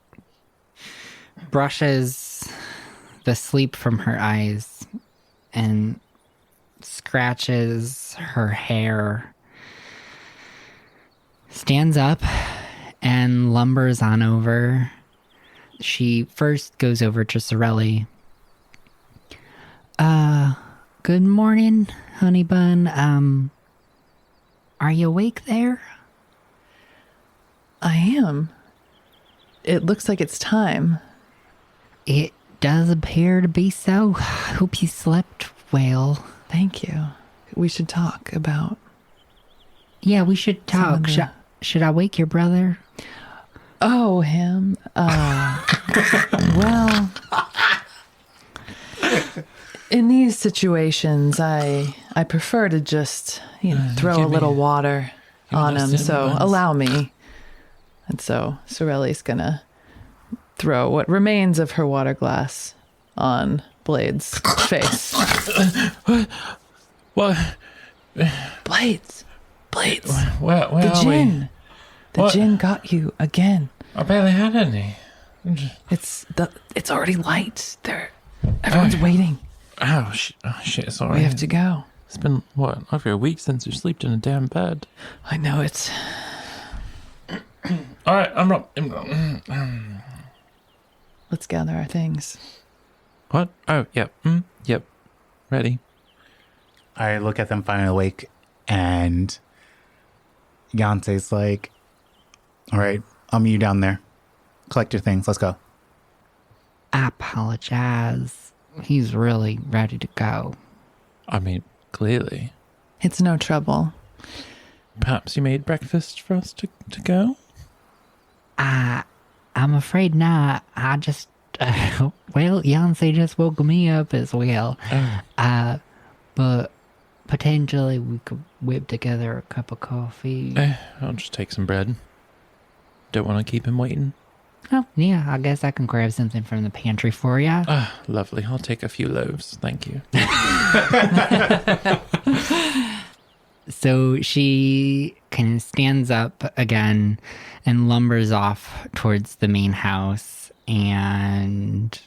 brushes the sleep from her eyes, and scratches her hair, stands up and lumbers on over. She first goes over to Sorelli. Good morning, honey bun. Are you awake there? I am. It looks like it's time. It does appear to be so. Hope you slept well. Thank you. We should talk about... Yeah, we should talk. Should I wake your brother? Oh, him. Well, in these situations, I prefer to just, throw a little water on him. So allow me. And so Sorelli's gonna throw what remains of her water glass on Blade's face. What? Blades. Where The are gin. we? The What? gin got you again. I barely had any. It's already light. Everyone's waiting. Oh, shit, sorry. We have to go. It's been, over a week since you slept in a damn bed. I know it's... All right, I'm not... Let's gather our things. What? Oh, yep. Yep. Ready. I look at them finally awake, and Beyonce's like, all right, I'll meet you down there. Collect your things. Let's go. I apologize. He's really ready to go. I mean, clearly. It's no trouble. Perhaps you made breakfast for us to go? I'm afraid not. I just, well, Yancey just woke me up as well. But potentially we could whip together a cup of coffee. I'll just take some bread. Don't want to keep him waiting. Oh, yeah, I guess I can grab something from the pantry for you. Ah, lovely. I'll take a few loaves. Thank you. So she kind of stands up again and lumbers off towards the main house, and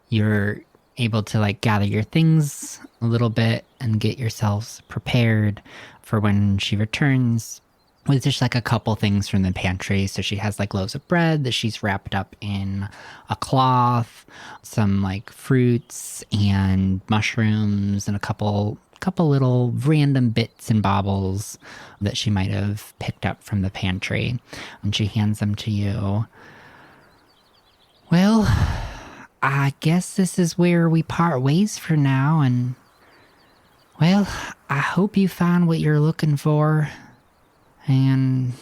you're able to like gather your things a little bit and get yourselves prepared for when she returns with just like a couple things from the pantry. So she has like loaves of bread that she's wrapped up in a cloth, some like fruits and mushrooms, and a couple little random bits and baubles that she might have picked up from the pantry. And she hands them to you. Well, I guess this is where we part ways for now, and well, I hope you find what you're looking for, and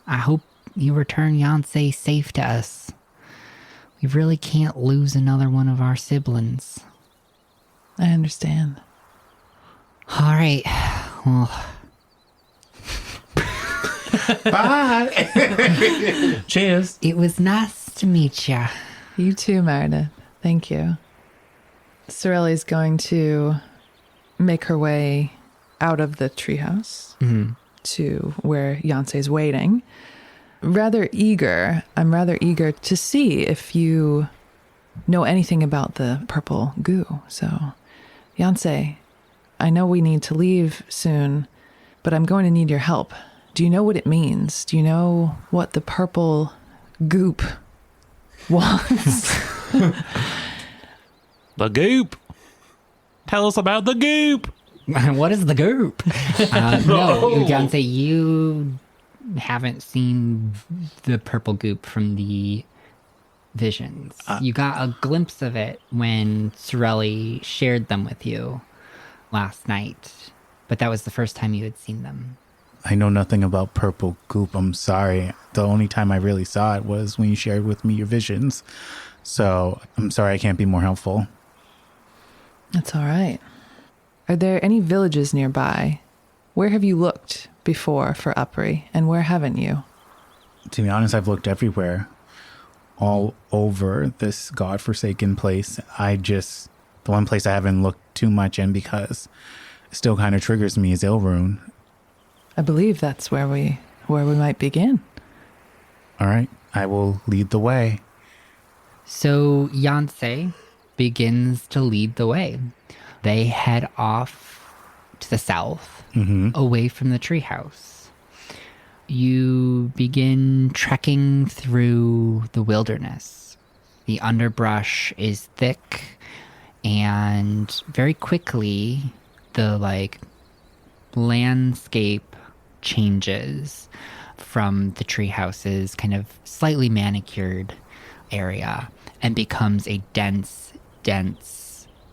I hope you return Yancey safe to us. We really can't lose another one of our siblings. I understand. All right. Well, Bye. Cheers. it was nice to meet you. You too, Meredith. Thank you. Sorelli's going to make her way out of the treehouse to where Yancey's waiting. I'm rather eager to see if you know anything about the purple goo. So, Yancey, I know we need to leave soon, but I'm going to need your help. Do you know what it means? Do you know what the purple goop was? The goop. Tell us about the goop. What is the group? No, Yancey, you haven't seen the purple goop from the visions. You got a glimpse of it when Sorelli shared them with you last night, but that was the first time you had seen them. I know nothing about purple goop. I'm sorry. The only time I really saw it was when you shared with me your visions. So I'm sorry I can't be more helpful. That's all right. Are there any villages nearby? Where have you looked before for Upri, and where haven't you? To be honest, I've looked everywhere. All over this godforsaken place. The one place I haven't looked too much in because it still kind of triggers me is Ilrune. I believe that's where we might begin. All right, I will lead the way. So Yancey begins to lead the way. They head off to the south, away from the treehouse. You begin trekking through the wilderness. The underbrush is thick, and very quickly, the landscape changes from the treehouse's kind of slightly manicured area and becomes a dense,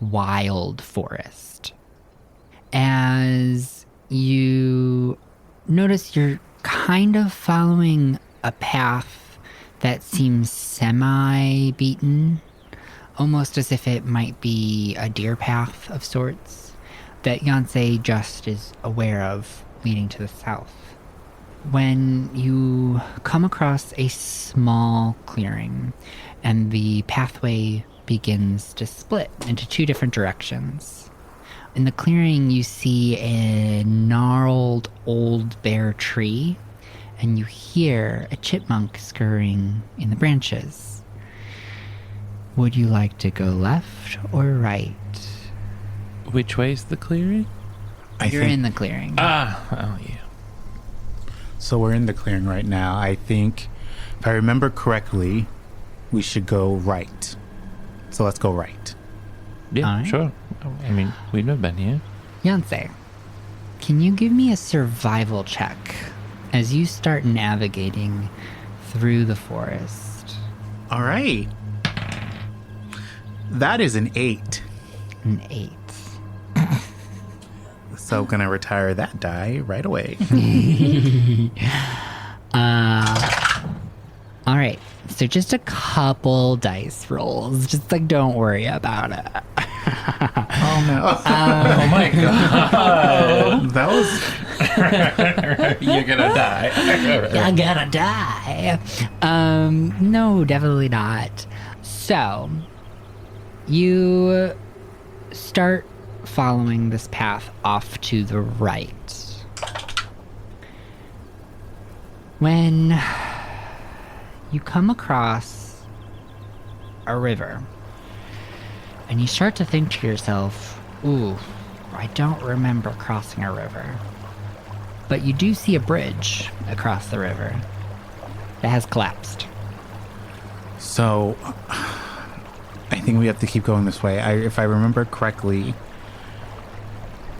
wild forest. As you notice, you're kind of following a path that seems semi-beaten, almost as if it might be a deer path of sorts that Yancey just is aware of leading to the south. When you come across a small clearing and the pathway begins to split into two different directions. In the clearing, you see a gnarled old bare tree, and you hear a chipmunk scurrying in the branches. Would you like to go left or right? Which way's the clearing? You're in the clearing. Oh yeah. So we're in the clearing right now. I think, if I remember correctly, we should go right. So let's go right. Yeah, Alright. sure. I mean, we've never been here. Yancey, can you give me a survival check as you start navigating through the forest? All right. That is an 8. An 8. So gonna retire that die right away. All right. So just a couple dice rolls. Just like, don't worry about it. Oh no. Oh my god. That was You're gonna die. I'm gonna die. No, definitely not. So, you start following this path off to the right. When you come across a river, and you start to think to yourself, ooh, I don't remember crossing a river. But you do see a bridge across the river that has collapsed. so. I think we have to keep going this way. If I remember correctly,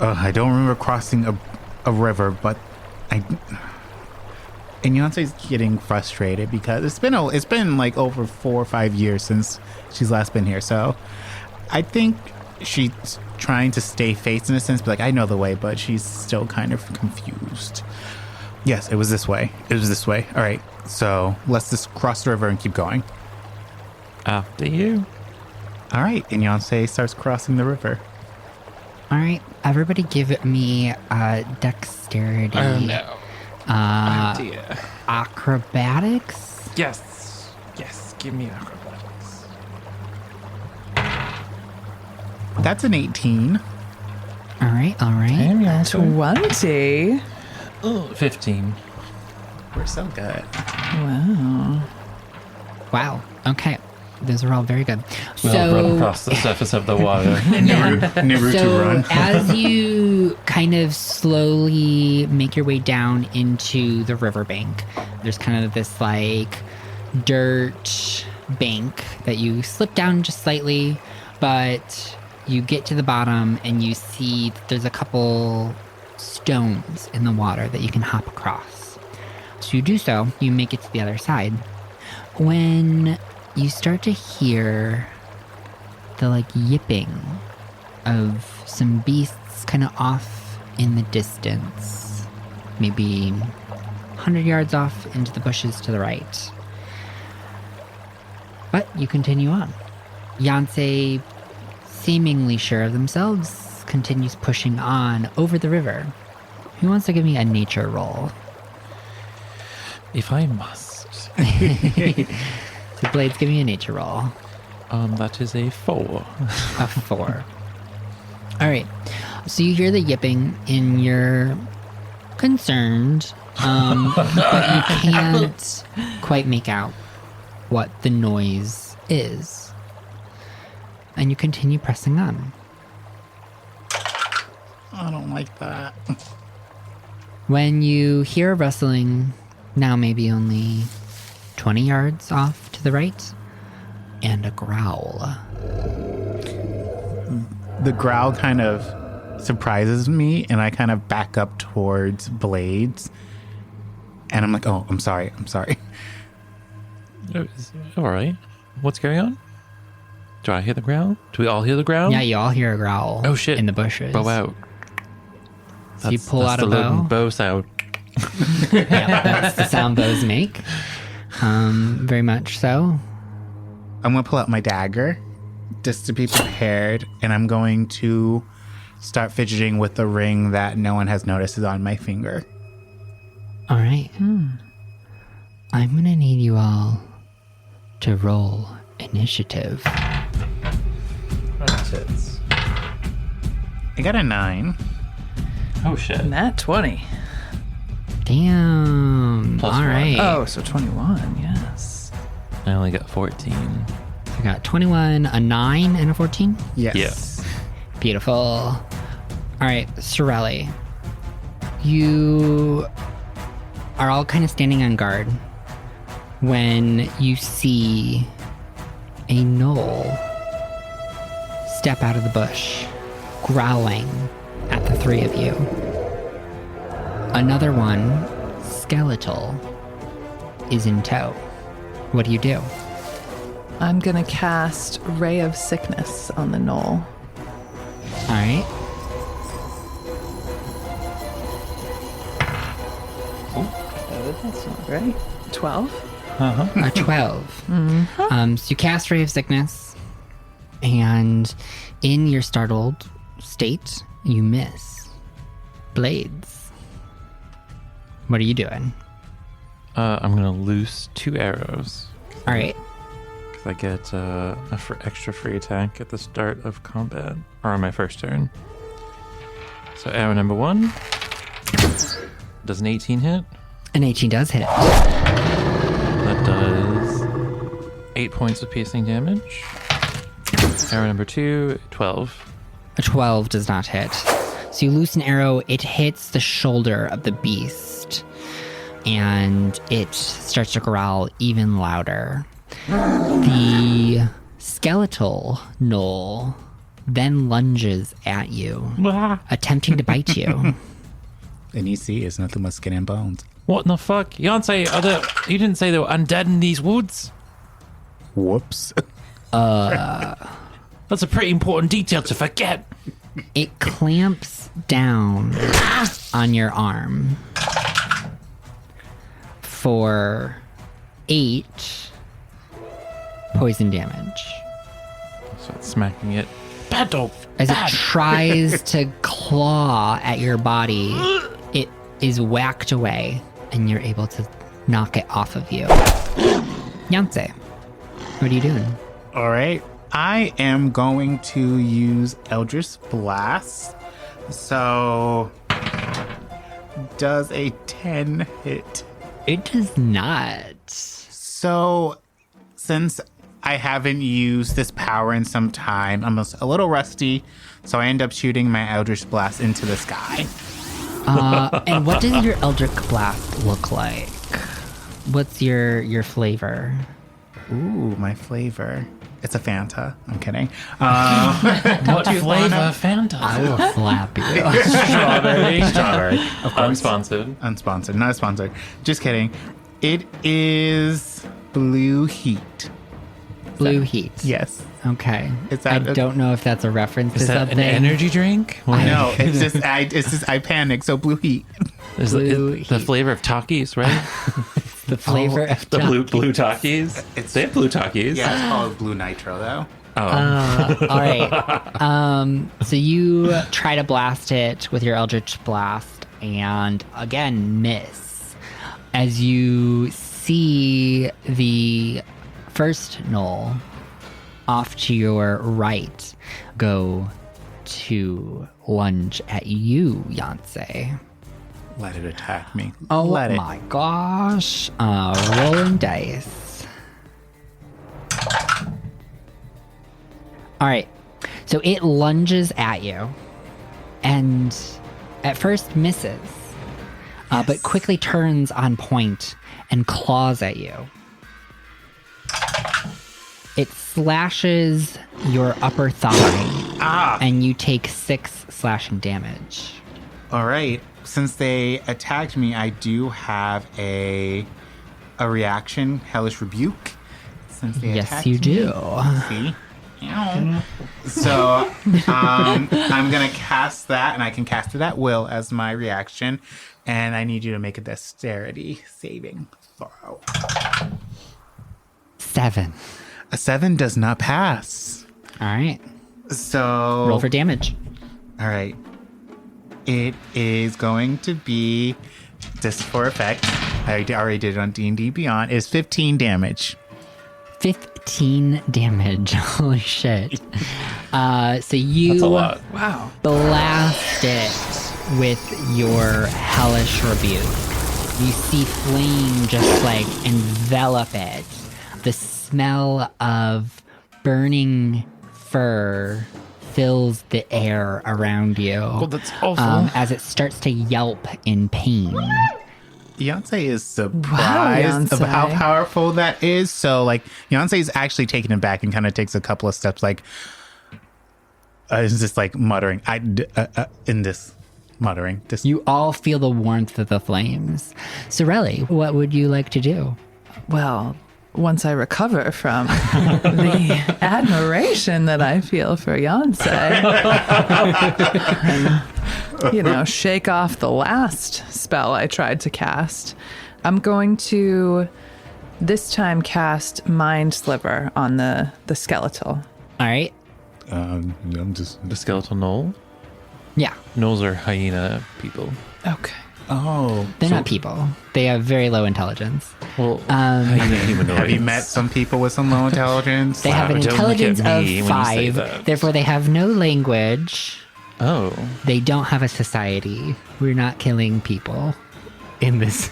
I don't remember crossing a river, but and Beyonce's getting frustrated because it's been like over 4 or 5 years since she's last been here. So I think she's trying to stay face in a sense, but like I know the way, but she's still kind of confused. Yes, it was this way. It was this way. All right, so let's just cross the river and keep going. After you. All right, and Beyonce starts crossing the river. All right, everybody give me dexterity. Oh no. Oh dear. Acrobatics? Yes. Yes, give me acrobatics. That's an 18. All right. Damn, you're 20. Oh, 15. We're so good. Wow. Wow. Okay. Those are all very good. We'll run across the surface of the water. Naruto So run. as you kind of slowly make your way down into the riverbank, there's kind of this like dirt bank that you slip down just slightly, but you get to the bottom and you see that there's a couple stones in the water that you can hop across. So you do so, you make it to the other side. When you start to hear the like yipping of some beasts kind of off in the distance, maybe 100 yards off into the bushes to the right. But you continue on. Beyonce, seemingly sure of themselves, continues pushing on over the river. Who wants to give me a nature roll? If I must. So Blades, give me a nature roll. That is a 4. A 4. All right. So you hear the yipping and you're concerned, but you can't quite make out what the noise is. And you continue pressing on. I don't like that. When you hear a rustling, now maybe only 20 yards off to the right, and a growl. The growl kind of surprises me, and I kind of back up towards Blades. And I'm like, oh, I'm sorry. All right. What's going on? Do I hear the growl? Do we all hear the growl? Yeah, you all hear a growl. Oh, shit. In the bushes. Bow out. So you pull out a the bow. bow sound. Yeah, that's the sound bows make. Very much so. I'm going to pull out my dagger just to be prepared, and I'm going to start fidgeting with the ring that no one has noticed is on my finger. All right. I'm going to need you all to roll initiative. I got a 9. Oh, shit. Nat 20. Damn. Plus All one. right. Oh, so 21, yes. I only got 14. I got 21, a 9, and a 14. Yes. Yes. Beautiful. All right, Sorelli. You are all kind of standing on guard when you see a gnoll step out of the bush, growling at the three of you. Another one, skeletal, is in tow. What do you do? I'm going to cast Ray of Sickness on the knoll. All right. That's not right. 12. A 12. So you cast Ray of Sickness, and in your startled state, you miss. Blades. What are you doing? I'm going to loose 2 arrows. All right. Because I get extra free attack at the start of combat, or on my first turn. So arrow number 1. Does an 18 hit? An 18 does hit. That does 8 points of piercing damage. Arrow number 2, 12. A 12 does not hit. So you loose an arrow, it hits the shoulder of the beast, and it starts to growl even louder. The skeletal knoll then lunges at you, attempting to bite you. And you see, it's nothing but skin and bones. What in the fuck? You didn't say there were undead in these woods? Whoops. That's a pretty important detail to forget. It clamps down on your arm for 8 poison damage. So it's smacking it. Bad dog. As it tries to claw at your body, it is whacked away, and you're able to knock it off of you. Yance, what are you doing? All right. I am going to use Eldritch Blast. So, does a 10 hit? It does not. So, since I haven't used this power in some time, I'm a little rusty, so I end up shooting my Eldritch Blast into the sky. And what does your Eldritch Blast look like? What's your flavor? Ooh, my flavor. It's a Fanta. I'm kidding. What flavor Fanta? I will slap you. Strawberry. Strawberry. Of course. Unsponsored. Unsponsored. Not sponsored. Just kidding. It is Blue Heat. Blue Heat. Yes. Okay. Is I that don't know if that's a reference Is to that something. an energy drink? No, it's just I panic. So Blue Heat. Is Blue the heat. flavor of Takis, right? The flavor of The blue Takis. Takis. They have blue Takis. Yeah, it's called Blue Nitro though. Oh. All right. So you try to blast it with your Eldritch Blast, and again miss. As you see the first knoll off to your right go to lunge at you, Yance. Let it attack me. Oh Let it. my gosh. Rolling dice. All right. So it lunges at you and at first misses, but quickly turns on point and claws at you. It slashes your upper thigh, and you take 6 slashing damage. All right. Since they attacked me, I do have a reaction, Hellish Rebuke. Since they Yes, attacked you me. do. See? Ow. So I'm gonna cast that, and I can cast it at will as my reaction. And I need you to make a dexterity saving throw. 7. A 7 does not pass. All right. So Roll for damage. all right. It is going to be just for effect. I already did it on D&D Beyond. Is 15 damage. 15 damage. Holy shit. So you That's a lot. Wow. blast it with your hellish rebuke. You see flame just like envelop it. The smell of burning fur fills the air around you. Oh, that's awful. As it starts to yelp in pain. Beyonce is surprised of how Beyonce. powerful that is. So, like, Beyonce is actually taken aback and kind of takes a couple of steps, like, is just like muttering. In this muttering. This. You all feel the warmth of the flames. Sorelli, what would you like to do? Well, once I recover from the admiration that I feel for Yonsei, and, shake off the last spell I tried to cast, I'm going to this time cast Mind Sliver on the skeletal. All right. I'm just. The skeletal gnoll? Yeah. Gnolls are hyena people. Okay. Oh. They're not people. They have very low intelligence. Well, hyena humanoids. Have you met some people with some low intelligence? They have an Don't look at intelligence me of when you say 5. that. Therefore, they have no language. Oh. They don't have a society. We're not killing people in this.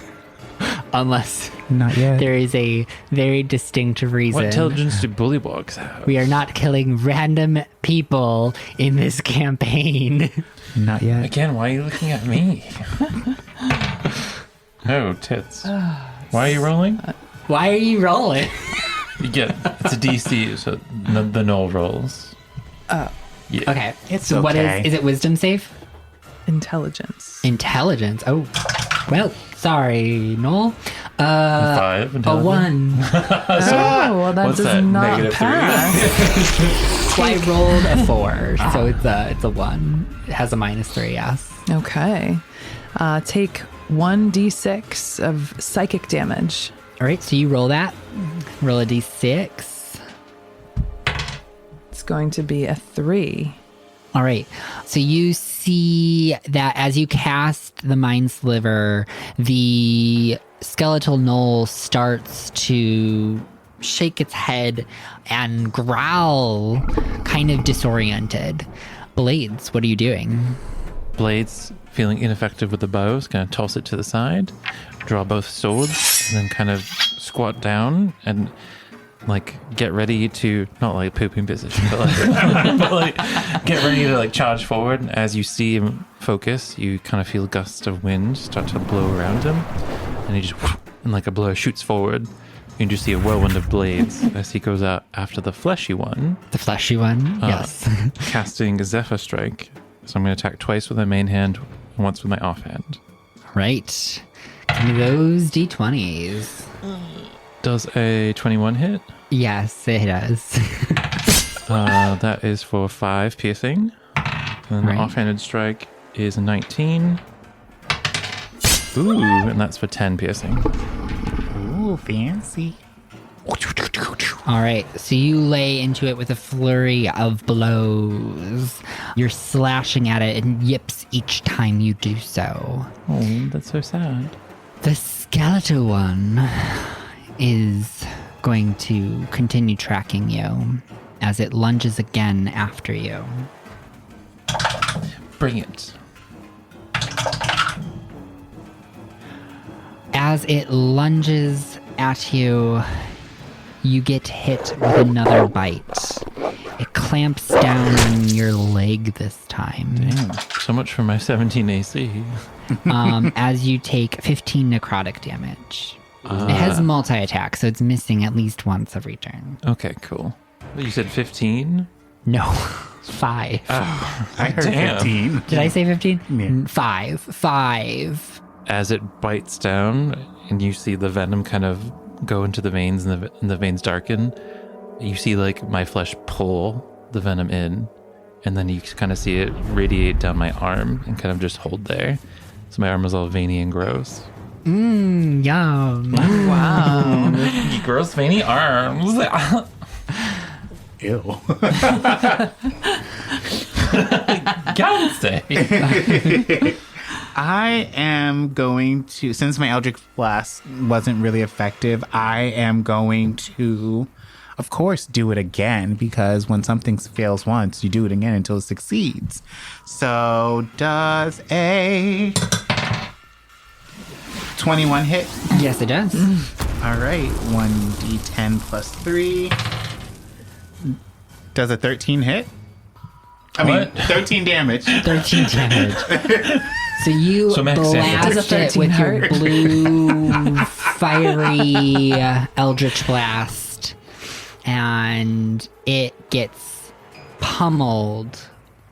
Unless Not yet. there is a very distinct reason. What intelligence do bullywugs have? We are not killing random people in this campaign. Not yet. Again, why are you looking at me? Oh, tits. Why are you rolling? Why are you rolling? You get, it's a DC, so the null rolls. Oh. Yeah. Okay. It's so what okay. is it wisdom safe? Intelligence. Intelligence. Oh. Well, sorry, Noel. 5 A intelligence. 1. Oh, well, that What's does that, not -3? pass. So I rolled a 4, so it's a 1. It has a -3, yes. Okay. Take 1d6 of psychic damage. All right, so you roll that. Roll a d6. It's going to be a 3. All right. So you see that as you cast the Mind Sliver, the skeletal knoll starts to shake its head and growl, kind of disoriented. Blades, what are you doing? Blades, feeling ineffective with the bows, kind of toss it to the side, draw both swords, and then kind of squat down and get ready to, not like pooping position, but like get ready to charge forward. And as you see him focus, you kind of feel gusts of wind start to blow around him, and he just, and like a blow shoots forward. You can just see a whirlwind of blades as he goes out after the fleshy one. The fleshy one? Yes. Casting a Zephyr Strike. So I'm going to attack twice with my main hand and once with my offhand. Right. Give me those d20s. Does a 21 hit? Yes, it does. That is for 5 piercing. And Right. the offhanded strike is a 19. Ooh, and that's for 10 piercing. Ooh, fancy. All right, so you lay into it with a flurry of blows. You're slashing at it and yips each time you do so. Oh, that's so sad. The skeletal one is going to continue tracking you as it lunges again after you. Bring it. As it lunges at you, you get hit with another bite. It clamps down on your leg this time. Damn. So much for my 17 AC. As you take 15 necrotic damage. It has multi-attack, so it's missing at least once every turn. Okay, cool. You said 15? No, 5. I heard Damn. 15. Did I say 15? Yeah. 5. As it bites down and you see the venom kind of go into the veins and the veins darken, you see my flesh pull the venom in, and then you kind of see it radiate down my arm and kind of just hold there. So my arm is all veiny and gross. Yum. Wow. You gross veiny arms. Ew. Yonsei. I am going to, since my Eldritch Blast wasn't really effective, I am going to, of course, do it again, because when something fails once, you do it again until it succeeds. So does a 21 hit? Yes, it does. All right, 1d10 plus 3. Does a 13 hit? I mean, What? 13 damage. 13 damage. So you So max damage. blast Does a it 13 with your hurt? blue, fiery Eldritch Blast, and it gets pummeled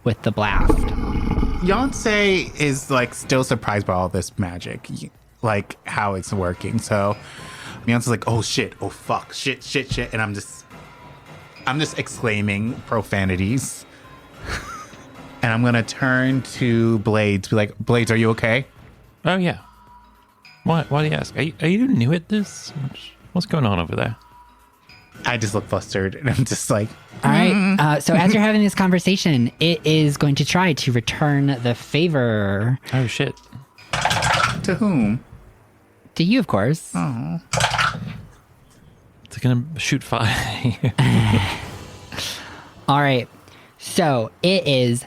with the blast. Yonsei is still surprised by all this magic, how it's working. So Beyonce's like, oh shit, oh fuck, shit, and I'm just exclaiming profanities. And I'm gonna turn to Blades, be like, Blades, are you okay? Oh, yeah. Why do you ask? Are you new at this? What's going on over there? I just look flustered, and I'm just like, All right. So as you're having this conversation, it is going to try to return the favor Oh, shit. to whom? to you, of course. Oh. It's going to shoot fire. All right. So it is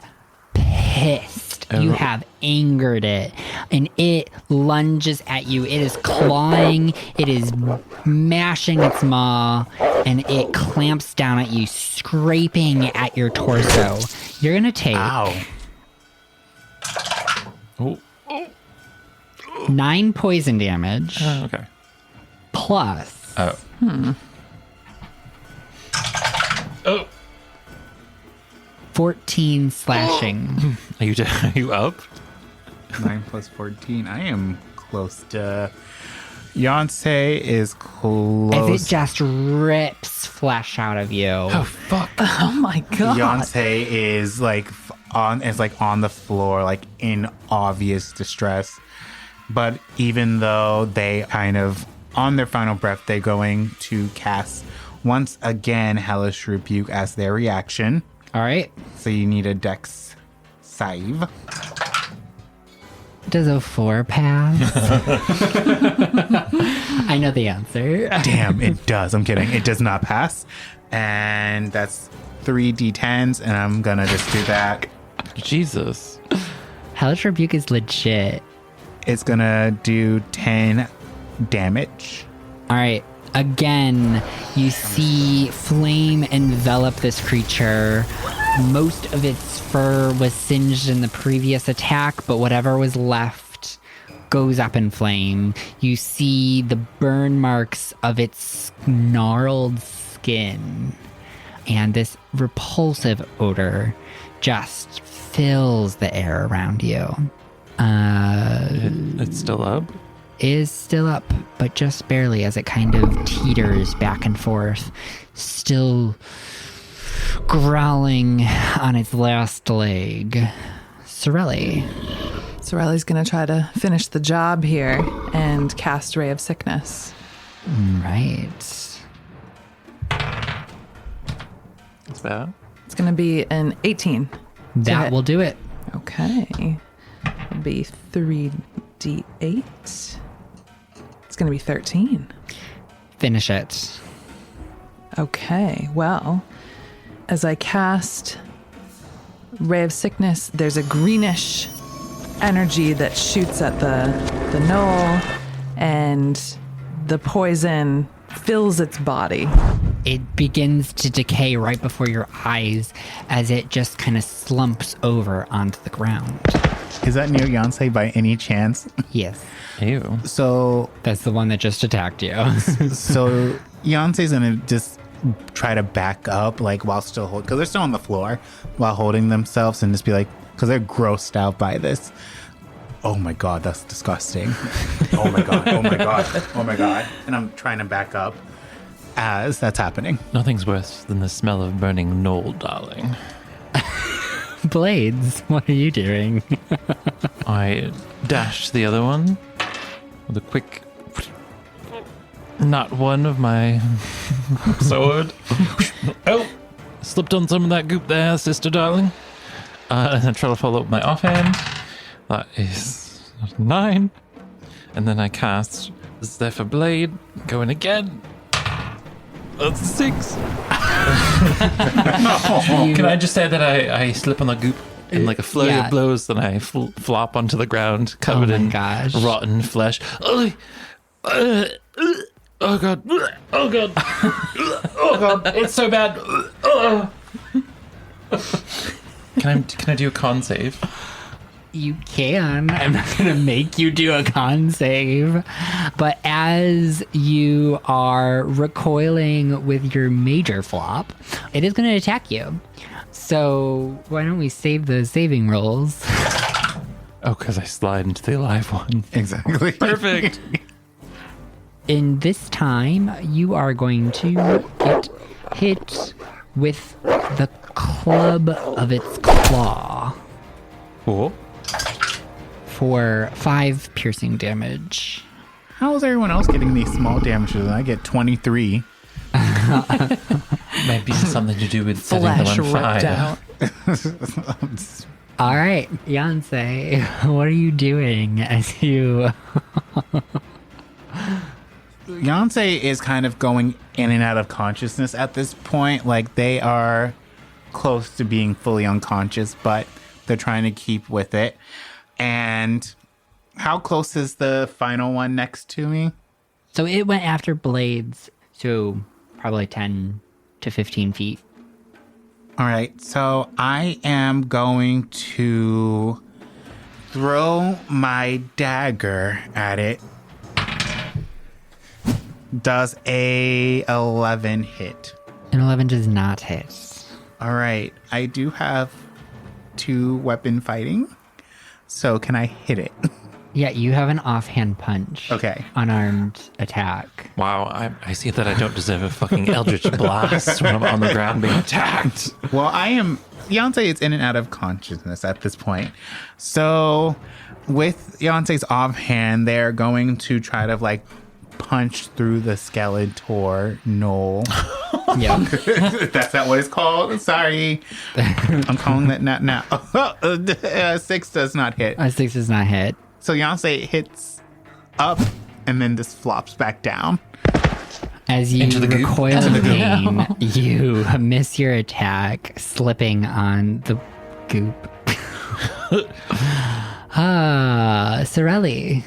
pissed. You have angered it, and it lunges at you. It is clawing. It is mashing its maw, and it clamps down at you, scraping at your torso. You're going to take Ow. 9 poison damage Okay. plus Oh. Oh. 14 slashing. Are you up? 9 plus 14. I am close to... Beyonce is close. As it just rips flesh out of you. Oh, fuck. Oh my god. Beyonce is like on the floor, like in obvious distress. But even though they kind of on their final breath, they're going to cast once again Hellish Rebuke as their reaction. All right. So you need a Dex save. Does a 4 pass? I know the answer. Damn, it does. I'm kidding. It does not pass. And that's 3 D10s, and I'm gonna just do that. Jesus. Hellish Rebuke is legit. It's gonna do 10 damage. All right. Again, you see flame envelop this creature. Most of its fur was singed in the previous attack, but whatever was left goes up in flame. You see the burn marks of its gnarled skin. And this repulsive odor just fills the air around you. It's still up? Is still up, but just barely as it kind of teeters back and forth, still growling on its last leg. Sorelli. Sorelli's gonna try to finish the job here and cast Ray of Sickness. Right. It's bad. It's gonna be an 18. That hit. will do it. Okay. It'll be 3d8. It's gonna be 13. Finish it. Okay, well, as I cast Ray of Sickness, there's a greenish energy that shoots at the knoll, and the poison fills its body. It begins to decay right before your eyes as it just kind of slumps over onto the ground. Is that near Beyonce by any chance? Yes. Ew. So That's the one that just attacked you. So Beyonce's gonna just try to back up, like while still holding, because they're still on the floor while holding themselves, and just be like, because they're grossed out by this. Oh my god, that's disgusting. Oh my god, oh my god, oh my god. And I'm trying to back up as that's happening. Nothing's worse than the smell of burning knoll, darling. Blades, what are you doing? I dashed the other one with a quick not one of my sword. Oh, slipped on some of that goop there, sister darling. And then try to follow up my offhand. That is 9. And then I cast Zephyr Blade, going again. That's 6. Can I just say that I slip on the goop in like a flurry Yeah. of blows, then I flop onto the ground covered Oh my in gosh. rotten flesh. Oh god! Oh god! Oh god! It's so bad! Can I do a con save? You can. I'm not going to make you do a con save. But as you are recoiling with your major flop, it is going to attack you. So why don't we save the saving rolls? Oh, because I slide into the alive one. Exactly. Perfect. in this time, you are going to get hit with the club of its claw Oh. for 5 piercing damage. How is everyone else getting these small damages? I get 23. Maybe it's something to do with setting them Flash on ripped fire. out. All right, Beyonce, what are you doing as you... Beyonce is kind of going in and out of consciousness at this point. Like, they are close to being fully unconscious, but they're trying to keep with it. And how close is the final one next to me? So it went after Blades, so probably 10 to 15 feet. All right, so I am going to throw my dagger at it. Does a 11 hit? An 11 does not hit. All right, I do have 2 weapon fighting, so can I hit it? Yeah, you have an offhand punch. Okay. Unarmed attack. Wow, I see that I don't deserve a fucking Eldritch Blast when I'm on the ground being attacked. Well, Beyonce is in and out of consciousness at this point. So with Beyonce's offhand, they're going to try to like punch through the Skeletor knoll. Yeah. That's not what it's called. Sorry. I'm calling that not now. 6 does not hit. A 6 does not hit. So Beyonce hits up and then just flops back down. As you Into the goop. recoil in pain, you miss your attack, slipping on the goop. Sorelli,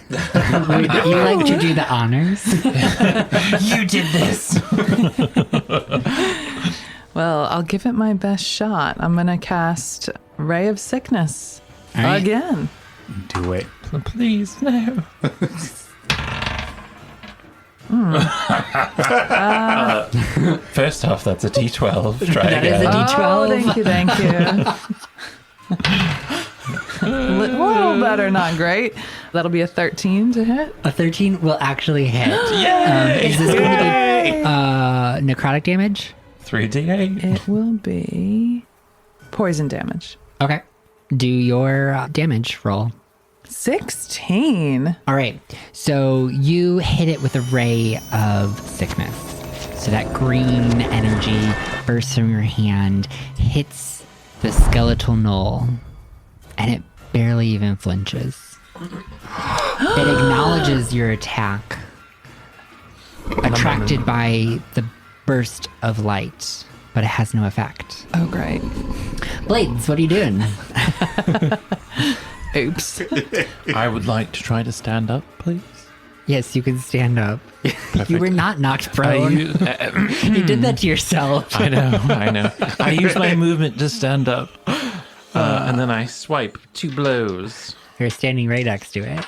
would you like to do the honors? You did this. Well, I'll give it my best shot. I'm going to cast Ray of Sickness All right. again. Do it. Please, no. First off, that's a D12. Try That is again. a D12. Oh, thank you. Little better, not great. That'll be a 13 to hit. A 13 will actually hit. Yay! Is this going to be necrotic damage? 3d8. It will be poison damage. Okay. Do your damage roll. 16. All right. So you hit it with a ray of sickness. So that green energy bursts from your hand, hits the skeletal knoll, and it barely even flinches. It acknowledges your attack, attracted by the burst of light, but it has no effect. Oh, great. Blades, what are you doing? Oops. I would like to try to stand up, please. Yes, you can stand up. You were not knocked I prone. use, You did that to yourself. I know. I use my movement to stand up, and then I swipe 2 blows. You're standing right next to it.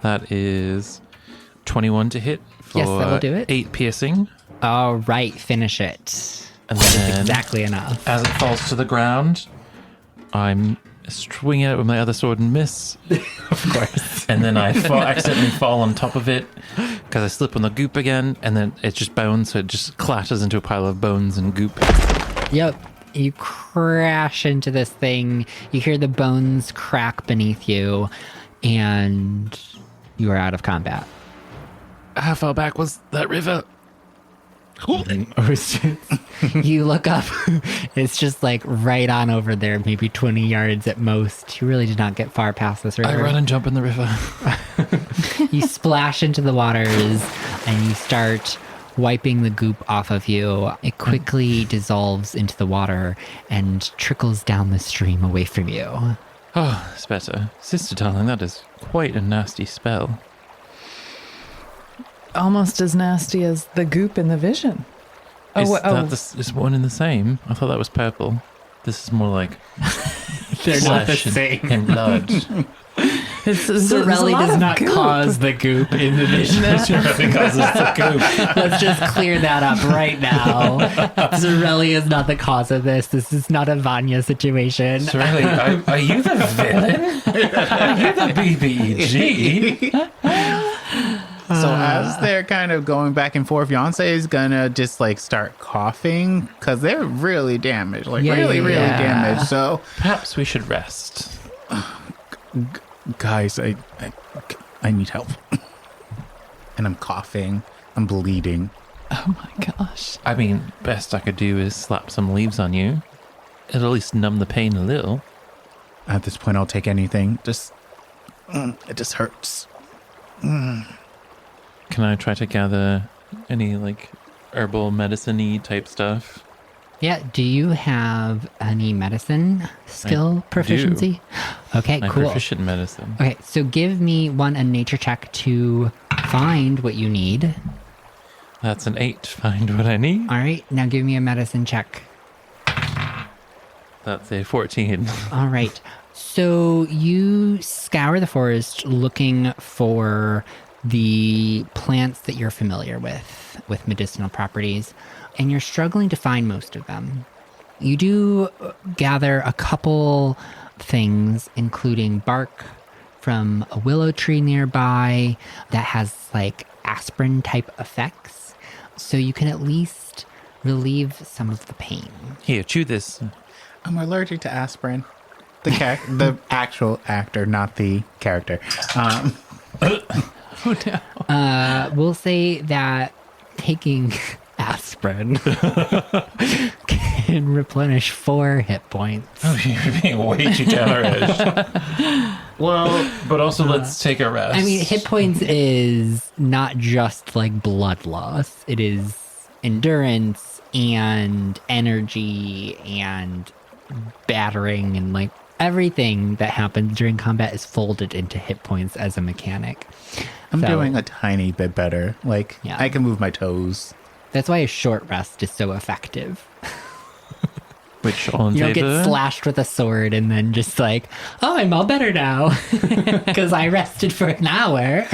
That is 21 to hit for Yes, that will do it. 8 piercing. All right, finish it. And then Exactly enough. as it falls to the ground, I'm swinging it with my other sword and miss. Of course. And then I accidentally fall on top of it because I slip on the goop again, and then it's just bones, so it just clatters into a pile of bones and goop. Yep. You crash into this thing. You hear the bones crack beneath you, and you are out of combat. How far back was that river? You look up. It's just like right on over there, maybe 20 yards at most. You really did not get far past this river. I run and jump in the river. You splash into the waters and you start wiping the goop off of you. It quickly dissolves into the water and trickles down the stream away from you. Oh, it's better. Sister darling, that is quite a nasty spell. Almost as nasty as the goop in the vision. Is Oh, that is one in the same? I thought that was purple. This is more like They're not the flesh same. and blood. Sorelli does not cause the goop in the vision. Sorelli causes the goop. Let's just clear that up right now. Sorelli is not the cause of this. This is not a Vanya situation. Sorelli, are you the villain? Are you the BBEG? So as they're kind of going back and forth, Yonsei is gonna just like start coughing because they're really damaged, like really damaged. So Perhaps we should rest. guys, I need help, and I'm coughing, I'm bleeding. Oh my gosh. I mean, best I could do is slap some leaves on you. It'll at least numb the pain a little. At this point, I'll take anything. Just it just hurts. Can I try to gather any like herbal medicine-y type stuff? Yeah, do you have any medicine skill I proficiency? Okay, I'm cool. proficient in medicine. Okay, so give me a nature check to find what you need. That's an 8 to find what I need. All right, now give me a medicine check. That's a 14. All right. So you scour the forest looking for the plants that you're familiar with medicinal properties, and you're struggling to find most of them. You do gather a couple things, including bark from a willow tree nearby that has like aspirin type effects, so you can at least relieve some of the pain. Here, chew this. I'm allergic to aspirin. The actual actor, not the character. Oh no. We'll say that taking aspirin can replenish 4 hit points. Oh, you're being way too generous. Well, but also let's take a rest. I mean, hit points is not just like blood loss. It is endurance and energy and battering, and like everything that happens during combat is folded into hit points as a mechanic. I'm So, doing a tiny bit better. Like, Yeah. I can move my toes. That's why a short rest is so effective. Which all in You don't favor? get slashed with a sword and then just like, oh, I'm all better now because I rested for an hour.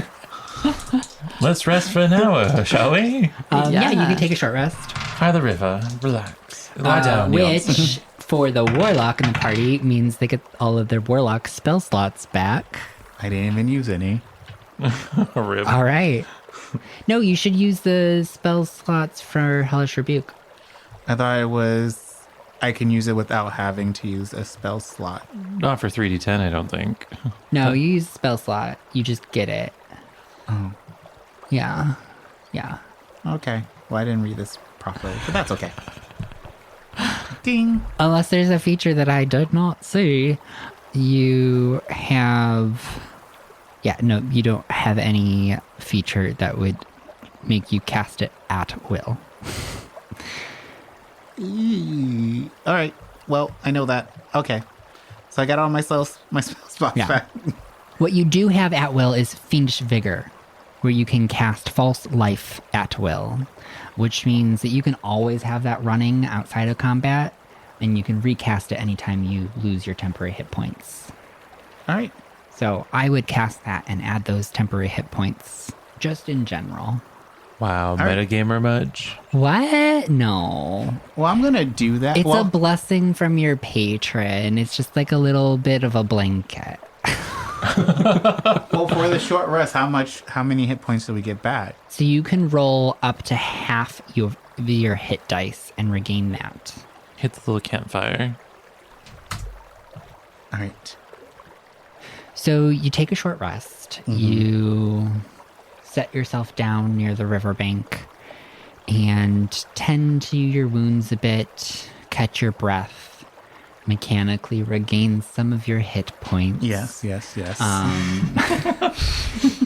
Let's rest for an hour, shall we? Yeah, you Yeah. can take a short rest. By the river, relax. Lie down, Which, Yonsei. for the warlock in the party, means they get all of their warlock spell slots back. I didn't even use any. Rib. All right. No, you should use the spell slots for Hellish Rebuke. I thought I can use it without having to use a spell slot. Not for 3d10, I don't think. No, you use the spell slot. You just get it. Oh, Yeah. Yeah. okay. Well, I didn't read this properly, but that's okay. Ding. Unless there's a feature that I did not see, you have... Yeah, no, you don't have any feature that would make you cast it at will. All right. Well, I know that. Okay. So I got all my spell spots Yeah. back. What you do have at will is Fiendish Vigor, where you can cast False Life at will, which means that you can always have that running outside of combat, and you can recast it anytime you lose your temporary hit points. All right. So I would cast that and add those temporary hit points, just in general. Wow, right. metagamer much? What? No. Well, I'm going to do that. It's well, a blessing from your patron. It's just like a little bit of a blanket. well, for the short rest, how many hit points do we get back? So you can roll up to half your hit dice and regain that. Hit the little campfire. All right. So you take a short rest. You set yourself down near the riverbank and tend to your wounds a bit, catch your breath, mechanically regain some of your hit points. Yes.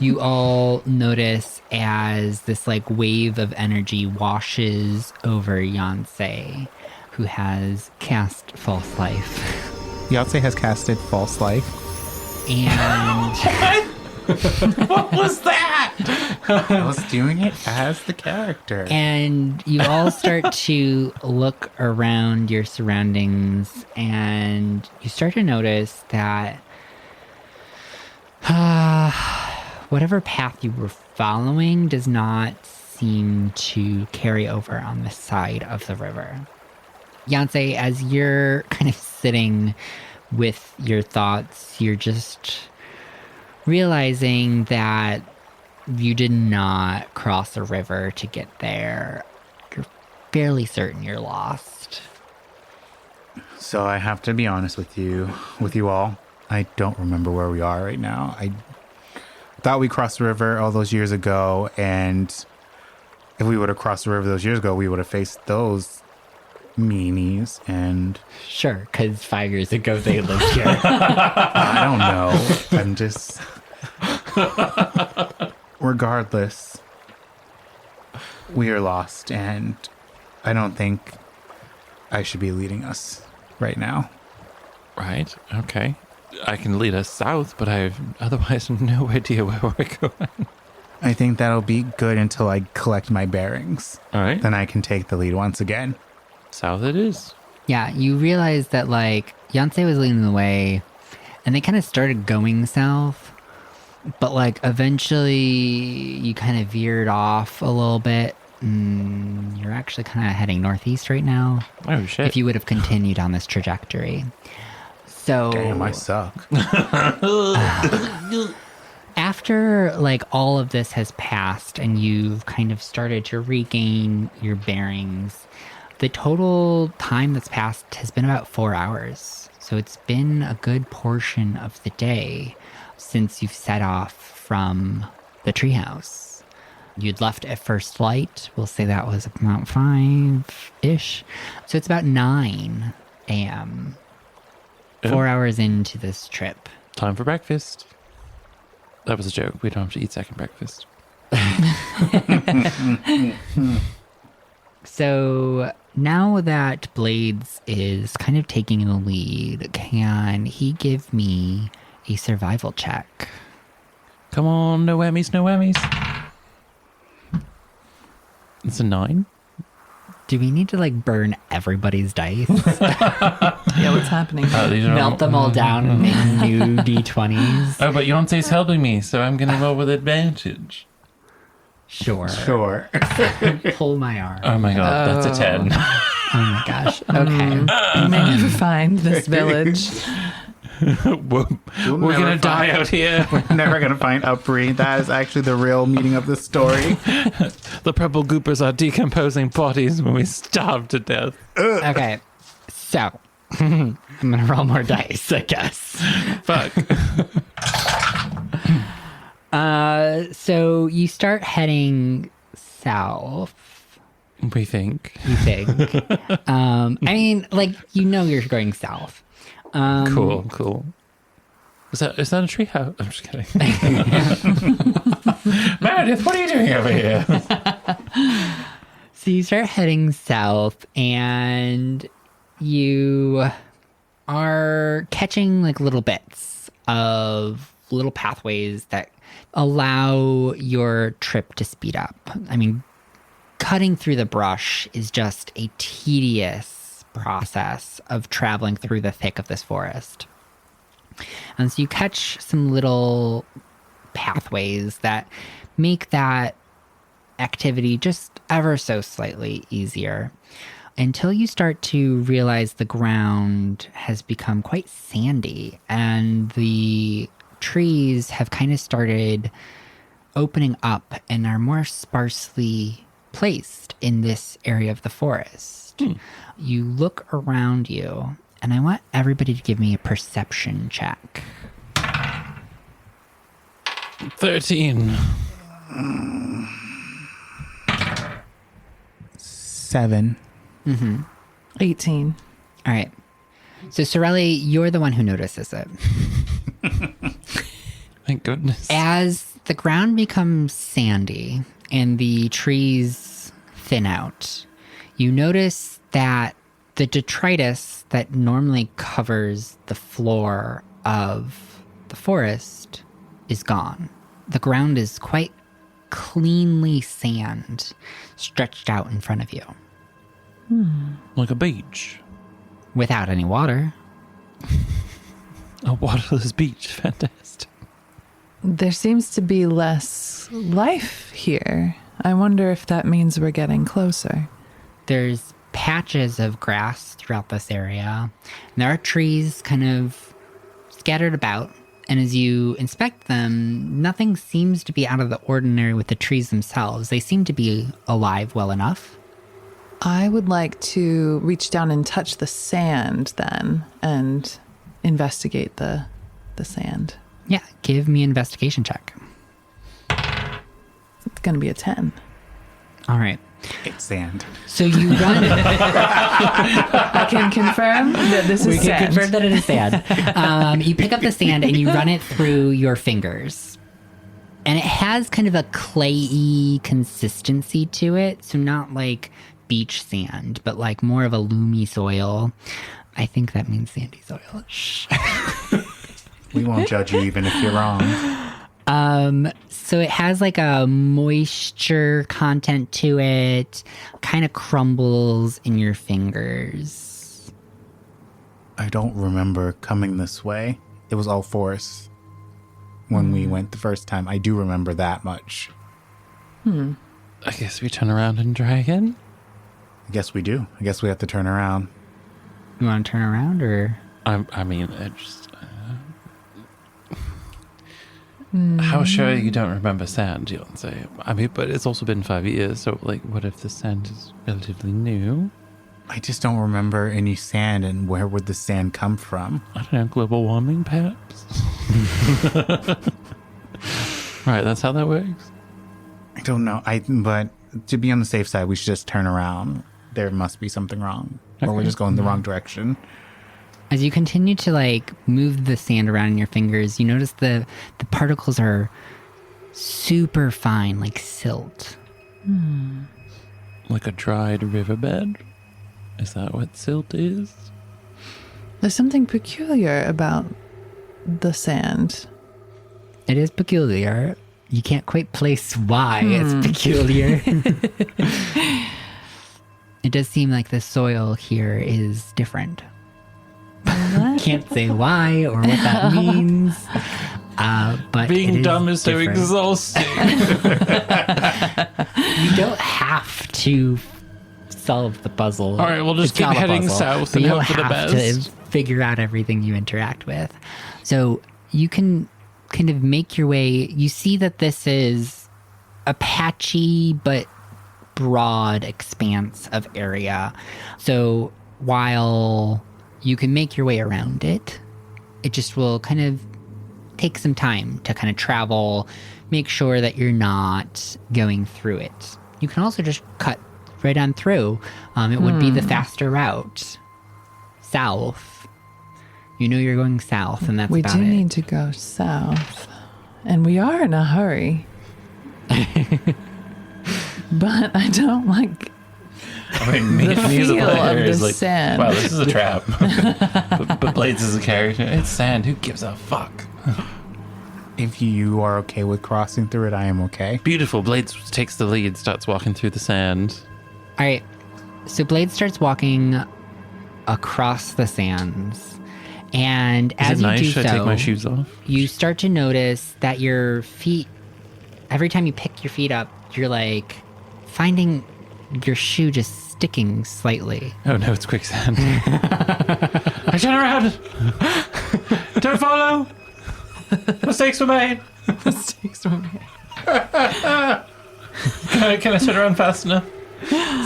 You all notice as this like wave of energy washes over Yonsei, who has cast False Life. Yonsei has casted False Life. And What was that? I was doing it as the character. and you all start to look around your surroundings, and you start to notice that Whatever path you were following does not seem to carry over on the side of the river. Yancey, as you're kind of sitting with your thoughts, you're just realizing that you did not cross a river to get there. You're fairly certain you're lost. So I have to be honest with you all. I don't remember where we are right now. I thought we crossed the river all those years ago, and if we would have crossed the river those years ago, we would have faced those meanies, and... Sure, because 5 years ago they lived here. I don't know. I'm just... Regardless, we are lost, and I don't think I should be leading us right now. Right. Okay. I can lead us south, but I have otherwise no idea where we're going. I think that'll be good until I collect my bearings. All right. Then I can take the lead once again. South it is. Yeah, you realize that, like, Yancey was leading the way, and they kind of started going south, but, like, eventually you kind of veered off a little bit. You're actually kind of heading northeast right now. Oh, shit. If you would have continued on this trajectory. So... Damn, I suck. After, like, all of this has passed and you've kind of started to regain your bearings, the total time that's passed has been about 4 hours. So it's been a good portion of the day since you've set off from the treehouse. You'd left at first light. We'll say that was about 5-ish. So it's about 9 a.m. 4 hours into this trip. Time for breakfast. That was a joke. We don't have to eat second breakfast. So now that Blades is kind of taking the lead, can he give me a survival check? Come on, no whammies, no whammies. It's a 9. Do we need to, like, burn everybody's dice? Yeah, what's happening? These are Melt them all down and make new D20s? Oh, but Yoncé's helping me, so I'm going to roll with advantage. Sure. Sure. Pull my arm. Oh my god, that's a 10. Oh my gosh. Okay. You may never find this village. We're going to die out here. We're never going to find Upri. That is actually the real meaning of the story. The purple goopers are decomposing bodies when we starve to death. Okay. So, I'm going to roll more dice, I guess. Fuck. So you start heading south. We think. You think? I mean, like, you know you're going south. Cool. Is that a tree house? I'm just kidding. Meredith, what are you doing over here? So you start heading south, and you are catching, like, little bits of little pathways that allow your trip to speed up. I mean, cutting through the brush is just a tedious process of traveling through the thick of this forest. And so you catch some little pathways that make that activity just ever so slightly easier, until you start to realize the ground has become quite sandy and the trees have kind of started opening up and are more sparsely placed in this area of the forest. You look around you, and I want everybody to give me a perception check. 13. 7. 18. All right. So, Sorelli, you're the one who notices it. Thank goodness. As the ground becomes sandy and the trees thin out, you notice that the detritus that normally covers the floor of the forest is gone. The ground is quite cleanly sand stretched out in front of you. Like a beach. Without any water. A waterless beach. Fantastic. There seems to be less life here. I wonder if that means we're getting closer. There's patches of grass throughout this area. And there are trees kind of scattered about. And as you inspect them, nothing seems to be out of the ordinary with the trees themselves. They seem to be alive well enough. I would like to reach down and touch the sand then and investigate the sand. Yeah, give me an investigation check. It's going to be a 10. All right. It's sand. So you run. I can confirm that this is We sand. can confirm that it is sand. You pick up the sand and you run it through your fingers. And it has kind of a clayey consistency to it. So not like beach sand, but like more of a loomy soil. I think that means sandy soil. Shh. We won't judge you even if you're wrong. So it has like a moisture content to it, kind of crumbles in your fingers. I don't remember coming this way. It was all forest when we went the first time. I do remember that much. I guess we turn around and try again. I guess we do. I guess we have to turn around. You want to turn around or? I mean, it just. How sure you don't remember sand, you'll say. I mean, but it's also been 5 years, so, like, what if the sand is relatively new? I just don't remember any sand, and where would the sand come from? I don't know, global warming, perhaps? Right, that's how that works? I don't know. But to be on the safe side, we should just turn around. There must be something wrong. Or we're Okay. just going the wrong direction. As you continue to like move the sand around in your fingers, you notice the particles are super fine, like silt. Like a dried riverbed? Is that what silt is? There's something peculiar about the sand. It is peculiar. You can't quite place why it's peculiar. It does seem like the soil here is different. Can't say why or what that means. But Being dumb is so different. exhausting. You don't have to solve the puzzle. All right, we'll just It's keep not a heading puzzle, south but and you hope don't for the have best. to figure out everything you interact with. So you can kind of make your way. You see that this is a patchy but broad expanse of area. So while you can make your way around it, it just will kind of take some time to kind of travel, make sure that you're not going through it. You can also just cut right on through. It would be the faster route. South. You know you're going south, and that's We about do it. need to go south. And we are in a hurry. But I don't like I mean, me the as a feel player of is the like, sand. wow, this is a trap. but Blades is a character. It's sand. Who gives a fuck? If you are okay with crossing through it, I am okay. Beautiful. Blades takes the lead, starts walking through the sand. All right. So Blade starts walking across the sands. And Is as it nice? you do Should so, I take my shoes off? you start to notice that your feet, every time you pick your feet up, you're like finding your shoe just sticking slightly. Oh no, it's quicksand. I turn around. Don't follow. Mistakes were made. Can I turn around fast enough?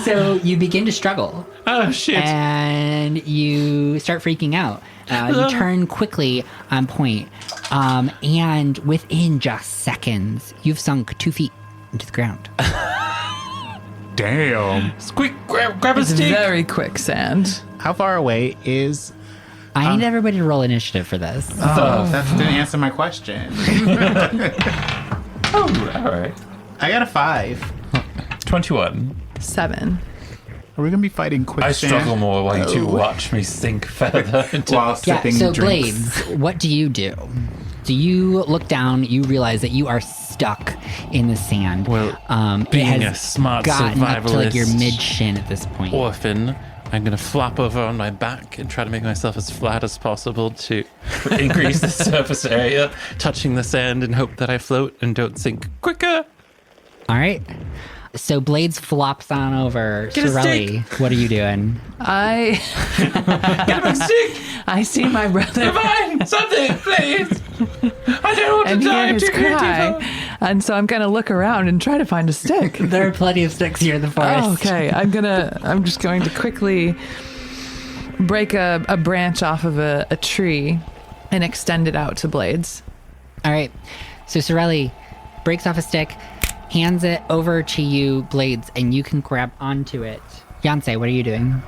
So you begin to struggle. Oh shit. And you start freaking out. You turn quickly on point. And within just seconds, you've sunk 2 feet into the ground. Damn. Quick, grab a It's stick. very quicksand. How far away is... I need everybody to roll initiative for this. Oh, that didn't answer my question. Oh, all right. I got a 5. 21. 7. Are we going to be fighting quicksand? I struggle more while you two watch me sink further into... While Yeah, sipping so drinks. Blades, what do you do? Do you look down, you realize that you are stuck in the sand. Well, it being has a smart gotten up to like your survivalist mid-shin at this point. orphan, I'm going to flop over on my back and try to make myself as flat as possible to increase the surface area, touching the sand and hope that I float and don't sink quicker. All right. So Blades flops on over. Get a Sorelli, what are you doing? I Get a stick! I see my brother Divine! Something, please! I don't want and to die hear his too cry, and so I'm gonna look around and try to find a stick. There are plenty of sticks here in the forest. Oh, okay, I'm just going to quickly break a branch off of a tree and extend it out to Blades. All right. So Sorelli breaks off a stick, hands it over to you, Blades, and you can grab onto it. Yancey, what are you doing?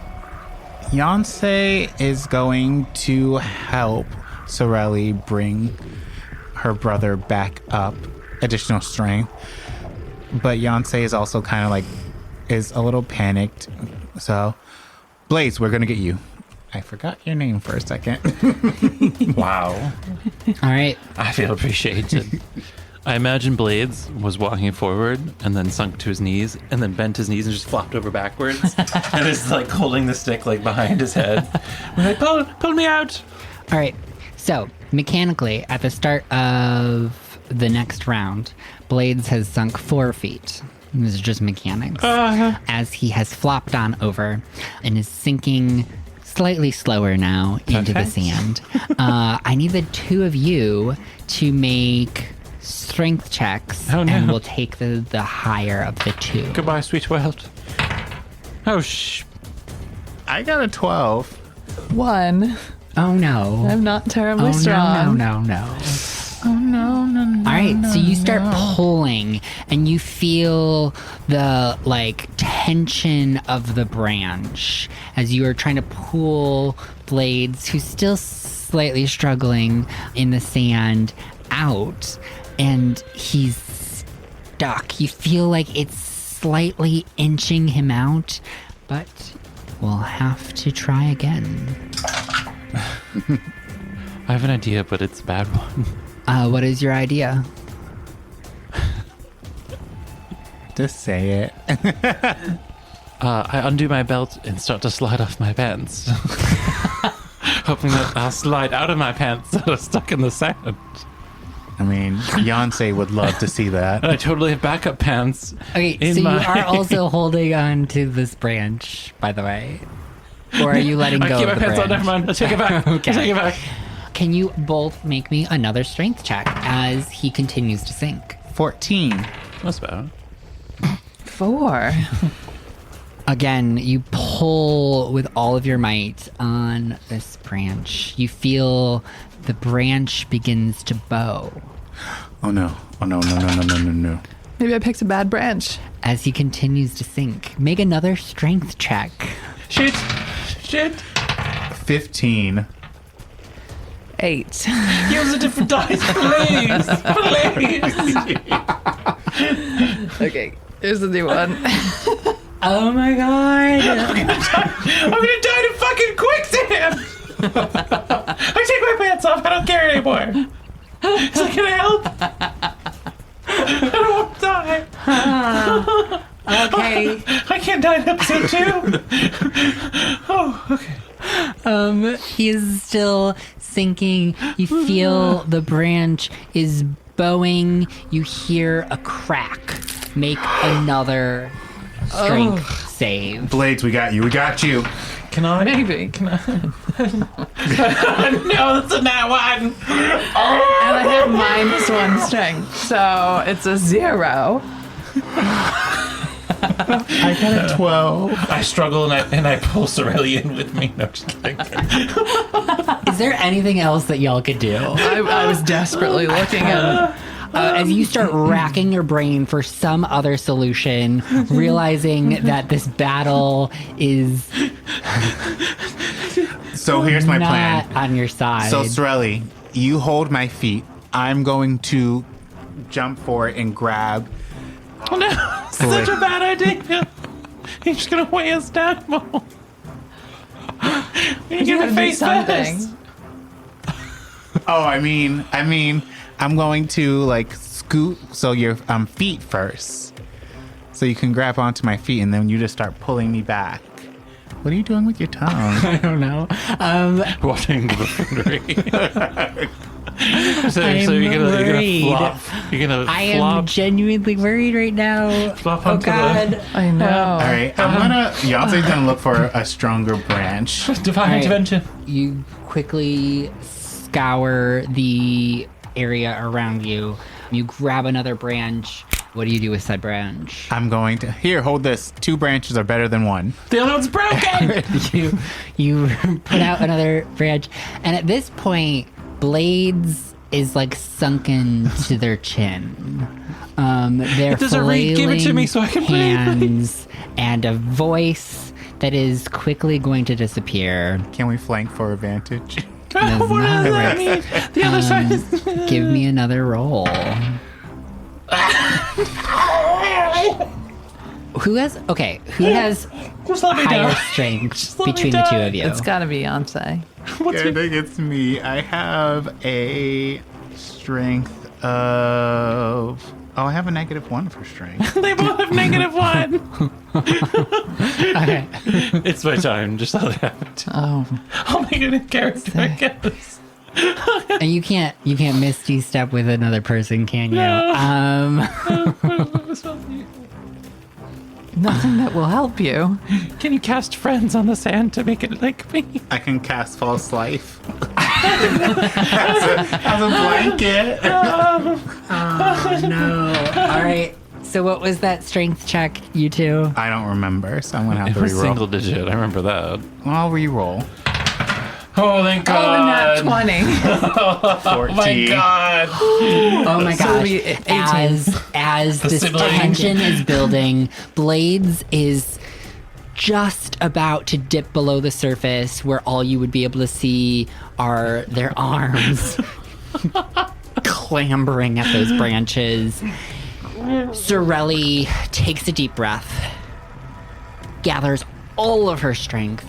Yancey is going to help Sorelli bring her brother back up, additional strength. But Yancey is also kind of like, is a little panicked. So, Blades, we're going to get you. I forgot your name for a second. Wow. All right. I feel appreciated. I imagine Blades was walking forward and then sunk to his knees and then bent his knees and just flopped over backwards and is like holding the stick like behind his head. We're like, pull me out. All right. So, mechanically, at the start of the next round, Blades has sunk 4 feet. This is just mechanics. As he has flopped on over and is sinking slightly slower now into the sand. I need the 2 of you to make strength checks, Oh, no. and we'll take the higher of the 2. Goodbye, sweet world. Oh, I got a 12. 1. Oh no. I'm not terribly Oh strong. no. All right, so you start pulling and you feel the like tension of the branch as you are trying to pull Blades, who's still slightly struggling in the sand, out, and he's stuck. You feel like it's slightly inching him out, but we'll have to try again. I have an idea, but it's a bad one. What is your idea? Just say it. I undo my belt and start to slide off my pants. Hoping that I'll slide out of my pants that are stuck in the sand. I mean, Yancey would love to see that. And I totally have backup pants. Okay, so you are also holding on to this branch, by the way. Or are you letting go I keep of my the pants on, branch? never mind. I take it back. Okay. I take it back. Can you both make me another strength check as he continues to sink? 14. That's better. 4. Again, you pull with all of your might on this branch. You feel the branch begins to bow. Oh no. Oh no. Maybe I picked a bad branch. As he continues to sink, make another strength check. Shit. 15. 8. Give us a different dice, please. Please. Okay, here's the new one. Oh my god! I'm gonna die to fucking quicksand. I take my pants off. I don't care anymore. So can I help? I don't want to die. Okay. I can't die in episode 2. Oh, okay. He is still sinking. You feel the branch is bowing. You hear a crack. Make another strength save. Blades, we got you. Can I? Maybe. Can I? No, that's a nat one. And I have -1 strength, so it's a 0. I got a 12. I struggle and I pull Sorelli in with me. No, just kidding. Is there anything else that y'all could do? I was desperately looking at As you start racking your brain for some other solution, realizing that this battle is So here's my not plan. on your side. So, Sorelli, you hold my feet. I'm going to jump for it and grab. Oh no, such a bad idea. He's just gonna weigh us down more. You get my face first. Oh, I mean, I'm going to like scoot so your feet first, so you can grab onto my feet, and then you just start pulling me back. What are you doing with your tongue? I don't know. Watching the buffoonery. so I'm you're gonna worried. flop. You're gonna I am flop. genuinely worried right now. Flop Oh onto God. I know. All right, Beyonce's gonna look for a stronger branch. Divine Right. intervention. You quickly scour the area around you. You grab another branch. What do you do with said branch? I'm going to hold this. 2 branches are better than 1. The other one's broken. you put out another branch, and at this point, Blades is like sunken to their chin. Their Does a reed give it to me so I can play, hands and a voice that is quickly going to disappear. Can we flank for advantage? Does What not does that work. mean? The other side is. Give me another roll. Who has Just let me higher down. strength let me between the two die. of you? It's got to be Beyonce. I think it's me. I have a strength of... Oh, I have a -1 for strength. They both have -1. Okay. It's my time. Just let it happen. Oh, I'll make it a character, I guess. And you can't misty step with another person, can you? nothing that will help you. Can you cast friends on the sand to make it like me? I can cast False Life. as a blanket. No. All right. So what was that strength check, you two? I don't remember, so I'm going to have It to was reroll. single digit. I remember that. I'll reroll. Oh, thank Oh, God. and that 20. 14. Oh my God. Oh my So it'll gosh. be 18. As this sibling. tension is building, Blades is just about to dip below the surface where all you would be able to see are their arms clambering at those branches. Sorelli takes a deep breath, gathers all of her strength,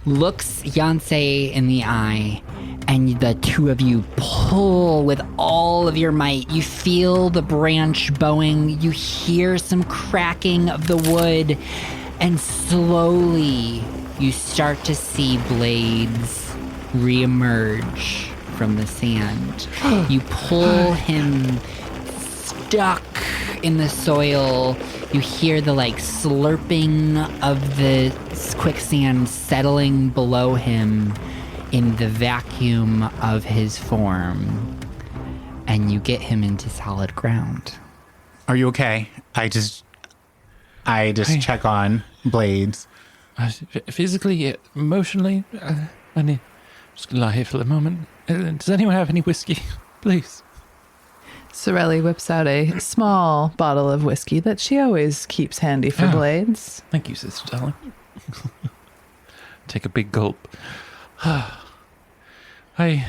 looks Yancey in the eye, and the two of you pull with all of your might. You feel the branch bowing, you hear some cracking of the wood, and slowly you start to see Blades reemerge from the sand. You pull him stuck in the soil. You hear the slurping of the quicksand settling below him in the vacuum of his form. And you get him into solid ground. Are you okay? I just check on Blades. Physically, emotionally, I need just lie here for the moment. Does anyone have any whiskey? Please. Sorelli whips out a small bottle of whiskey that she always keeps handy for Blades. Thank you, sister darling. Take a big gulp. I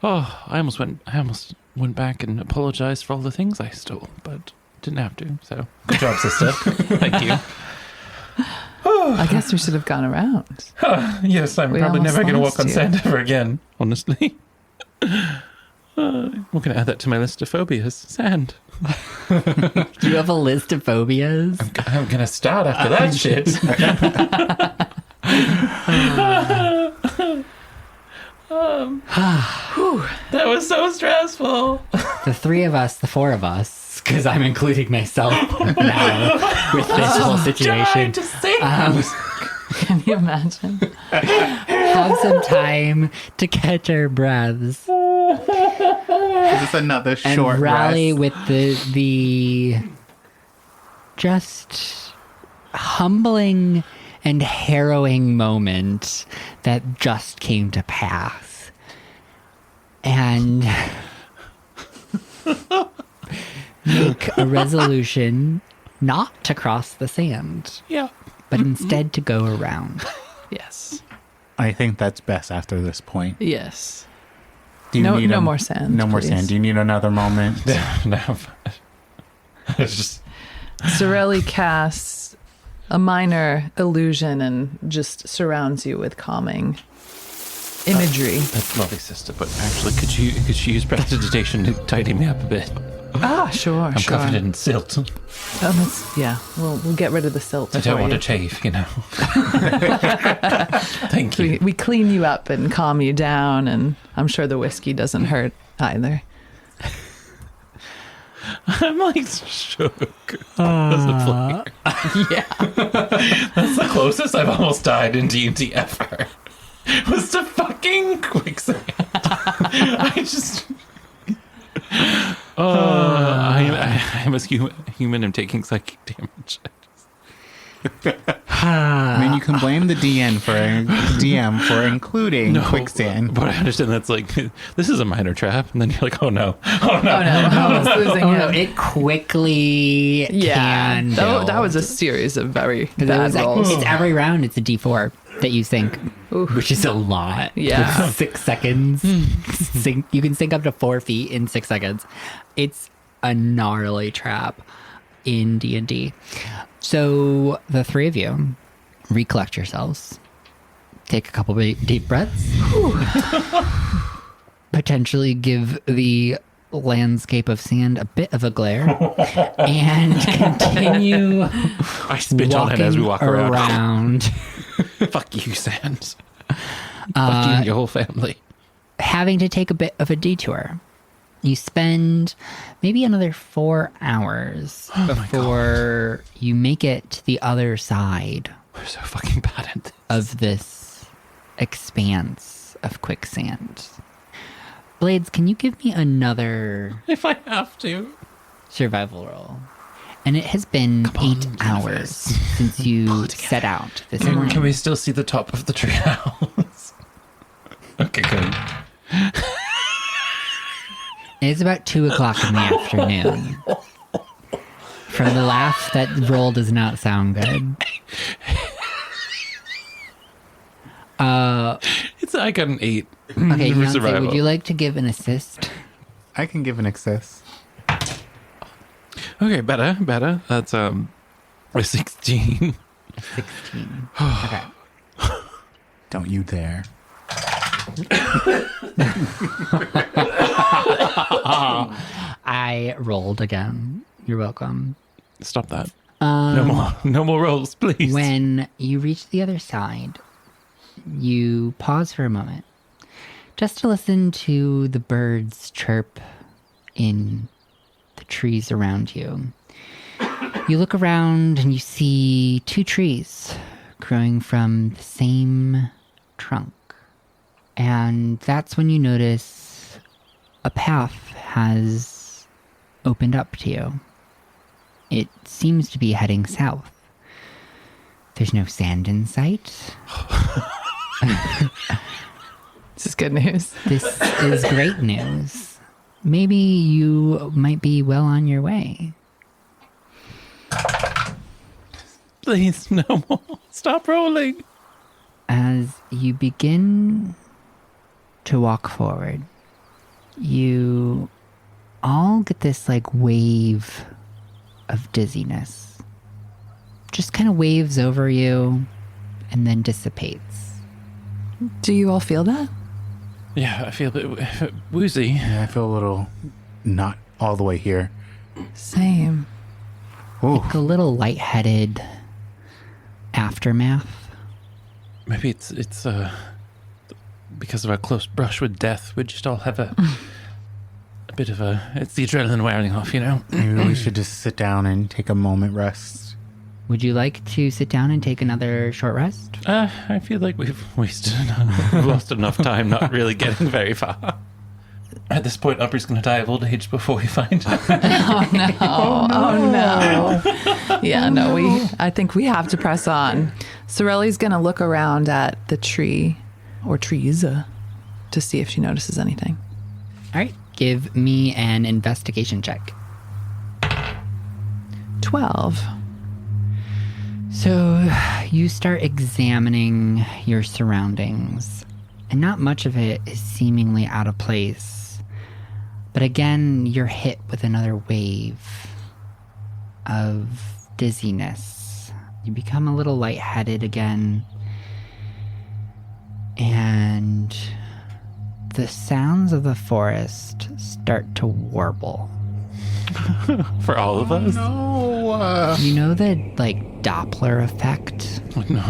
almost went back and apologized for all the things I stole, but didn't have to. So good job, sister. Thank you. I guess we should have gone around. Yes, I'm We probably almost never going to walk lost on you. sand ever again. Honestly, we're going to add that to my list of phobias. Sand. Do you have a list of phobias? I'm going to start after that shit. That was so stressful. The four of us, because I'm including myself now with this whole situation, To sing. Can you imagine? have some time to catch our breaths Is this another and short rally rest? with the just humbling and harrowing moment that just came to pass. And make a resolution not to cross the sand, Yeah. but instead to go around. Yes. I think that's best after this point. Yes. Do you No- need no more sand, No more please. sand. Do you need another moment? No. It's just Sorelli casts a minor illusion and just surrounds you with calming imagery. that's lovely, sister. But actually, could you use prestidigitation to tidy me up a bit? Sure. I'm covered in silt. We'll get rid of the silt. I don't for want you. to chafe, you know. Thank you. We clean you up and calm you down, and I'm sure the whiskey doesn't hurt either. I'm like shook. As a player. That's the closest I've almost died in D&D ever. Was to fucking quicksand. I just... I'm a human. I'm taking psychic damage. I mean, you can blame the DM for including quicksand. But I understand that's like, this is a minor trap. And then you're like, oh no. Almost losing him. It quickly can. That was a series of very bad rolls. It's every round. It's a D4 that you sink, which is a lot. Yeah. With 6 seconds. You can sink up to 4 feet in 6 seconds. It's a gnarly trap in D&D. So the three of you recollect yourselves, take a couple deep breaths, potentially give the landscape of sand a bit of a glare, and continue I spit on it as we walk around. Fuck you, sand. Fuck you and your whole family. Having to take a bit of a detour. You spend maybe another 4 hours before you make it to the other side We're so fucking bad at this. of this expanse of quicksand. Blades, can you give me another If I have to. survival roll? And it has been 8 hours since you set out this morning. Can we still see the top of the treehouse? Okay, good. It's about 2 o'clock in the afternoon. From the laugh, that roll does not sound good. It's I got an 8. Okay, for Beyonce, survival. would you like to give an assist? I can give an access. Okay, better. That's a 16. 16. Okay. Don't you dare. I rolled again. You're welcome. Stop that. No more rolls, please. When you reach the other side, you pause for a moment just to listen to the birds chirp in the trees around you. You look around and you see 2 trees growing from the same trunk. And that's when you notice a path has opened up to you. It seems to be heading south. There's no sand in sight. This is good news. This is great news. Maybe you might be well on your way. Please, no more. Stop rolling. As you begin to walk forward, you all get this like wave of dizziness. Just kind of waves over you and then dissipates. Do you all feel that? Yeah, I feel a bit woozy. Yeah, I feel a little not all the way here. Same. Ooh. Like a little lightheaded aftermath. Maybe it's because of our close brush with death. We just all have a bit of it's the adrenaline wearing off, you know? Maybe we should just sit down and take a moment rest. Would you like to sit down and take another short rest? I feel like we've lost enough time not really getting very far. At this point, Aubrey's going to die of old age before we find her. Oh no. Yeah, no, I think we have to press on. Sorelli's going to look around at the tree or trees to see if she notices anything. All right. Give me an investigation check. 12. So you start examining your surroundings, and not much of it is seemingly out of place. But again, you're hit with another wave of dizziness. You become a little lightheaded again. And the sounds of the forest start to warble. For all of us? No. You know the like Doppler effect? Oh, no.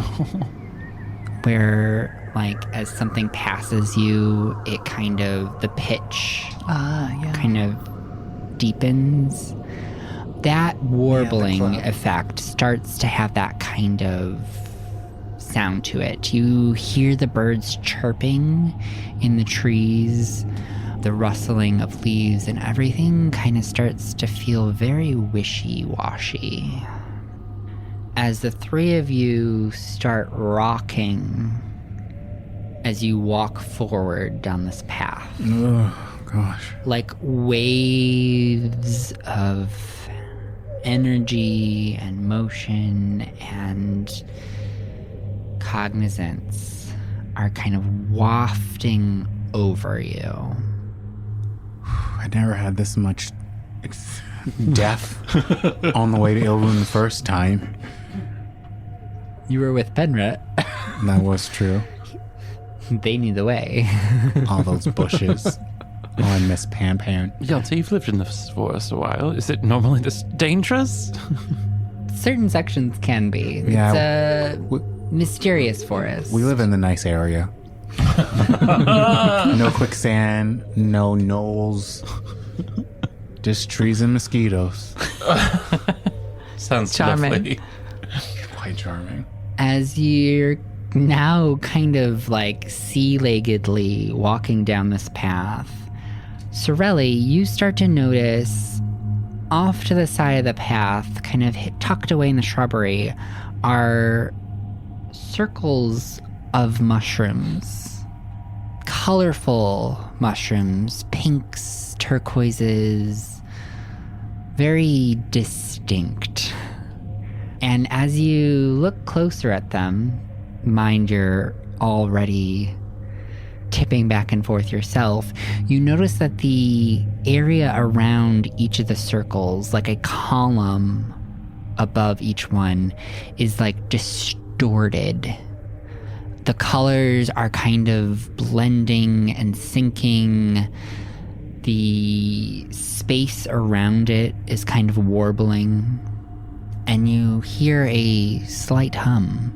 Where like as something passes you, it kind of the pitch Yeah. kind of deepens. That warbling effect starts to have that kind of sound to it. You hear the birds chirping in the trees, the rustling of leaves, and everything kind of starts to feel very wishy-washy. As the three of you start rocking as you walk forward down this path, Oh, gosh. like waves of energy and motion and cognizance are kind of wafting over you. I never had this much death on the way to Ilrun the first time. You were with Penrith. That was true. They knew the way. All those bushes. Oh, I miss Pan Pan. Yelta, you've lived in this forest a while. Is it normally this dangerous? Certain sections can be. Yeah, It's a mysterious forest. We live in the nice area. No quicksand, no knolls, just trees and mosquitoes. Sounds Charming. lovely. Quite charming. As you're now kind of like sea-leggedly walking down this path, Sorelli, you start to notice off to the side of the path, kind of tucked away in the shrubbery, are circles of mushrooms. Colorful mushrooms, pinks, turquoises, very distinct. And as you look closer at them, mind you're already tipping back and forth yourself, you notice that the area around each of the circles, like a column above each one, is like distorted. The colors are kind of blending and sinking. The space around it is kind of warbling. And you hear a slight hum.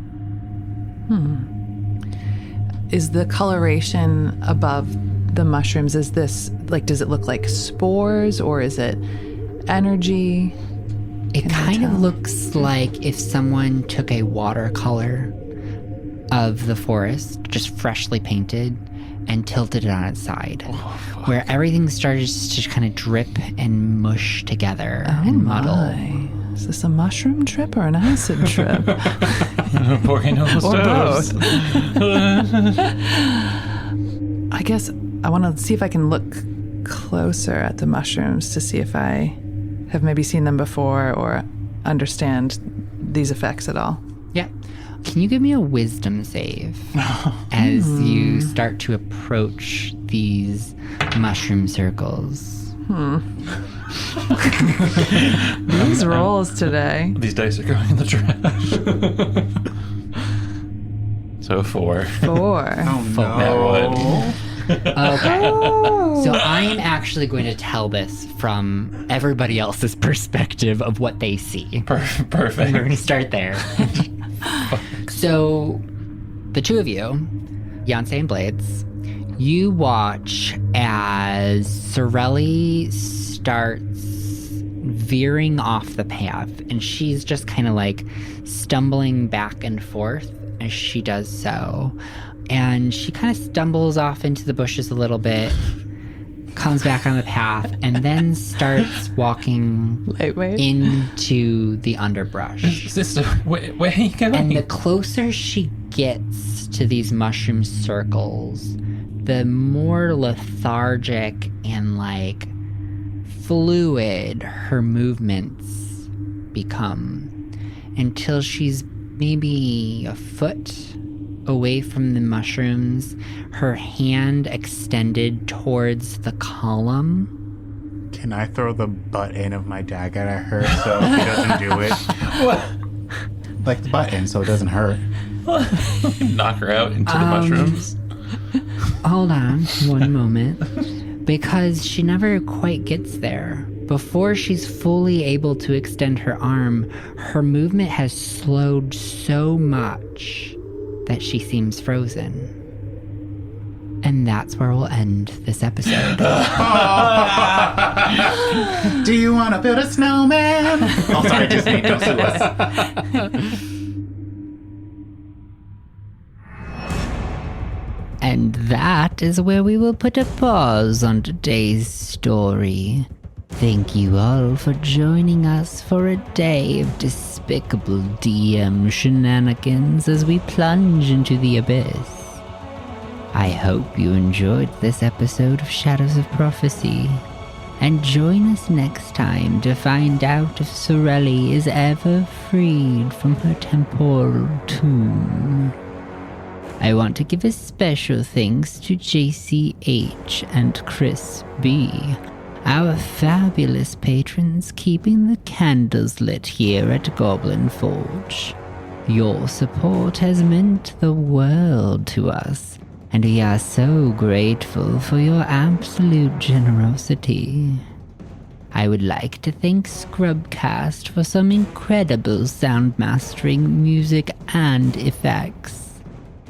Is the coloration above the mushrooms, is this, like, does it look like spores or is it energy? It kind of looks like if someone took a watercolor of the forest, just freshly painted, and tilted it on its side, where everything started to kind of drip and mush together and muddle. My. Is this a mushroom trip or an acid trip? Volcano stoves. I guess I want to see if I can look closer at the mushrooms to see if I have maybe seen them before or understand these effects at all. Yeah. Can you give me a wisdom save as you start to approach these mushroom circles? These rolls today. These dice are going in the trash. So 4. 4. Oh, no. Okay. So I am actually going to tell this from everybody else's perspective of what they see. Perfect. We're going to start there. So, the two of you, Yancey and Blades, you watch as Sorelli starts veering off the path, and she's just kind of like stumbling back and forth as she does so. And she kind of stumbles off into the bushes a little bit, comes back on the path, and then starts walking Lightweight. into the underbrush. Sister, where are you going? And the closer she gets to these mushroom circles, the more lethargic and like fluid her movements become, until she's maybe a foot away from the mushrooms, her hand extended towards the column. Can I throw the butt end of my dagger at her so he doesn't do it? What? Like the butt end so it doesn't hurt. Knock her out into the mushrooms. Hold on one moment. Because she never quite gets there before she's fully able to extend her arm, her movement has slowed so much that she seems frozen. And that's where we'll end this episode. Do you want to build a snowman? Oh, sorry, Disney, don't sue us. And that is where we will put a pause on today's story. Thank you all for joining us for a day of despicable DM shenanigans as we plunge into the abyss. I hope you enjoyed this episode of Shadows of Prophecy, and join us next time to find out if Sorelli is ever freed from her temporal tomb. I want to give a special thanks to JayCeeAitch and Chris B, our fabulous patrons keeping the candles lit here at Goblin Forge. Your support has meant the world to us, and we are so grateful for your absolute generosity. I would like to thank Scrubcast for some incredible sound mastering, music, and effects.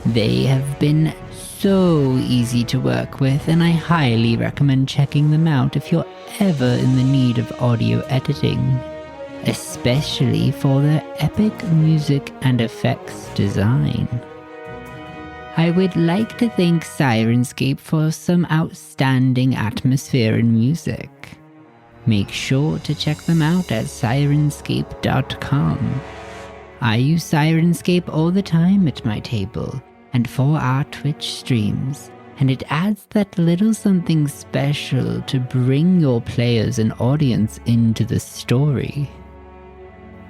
They have been so easy to work with, and I highly recommend checking them out if you're ever in the need of audio editing, especially for their epic music and effects design. I would like to thank Syrinscape for some outstanding atmosphere and music. Make sure to check them out at Syrinscape.com. I use Syrinscape all the time at my table and for our Twitch streams, and it adds that little something special to bring your players and audience into the story.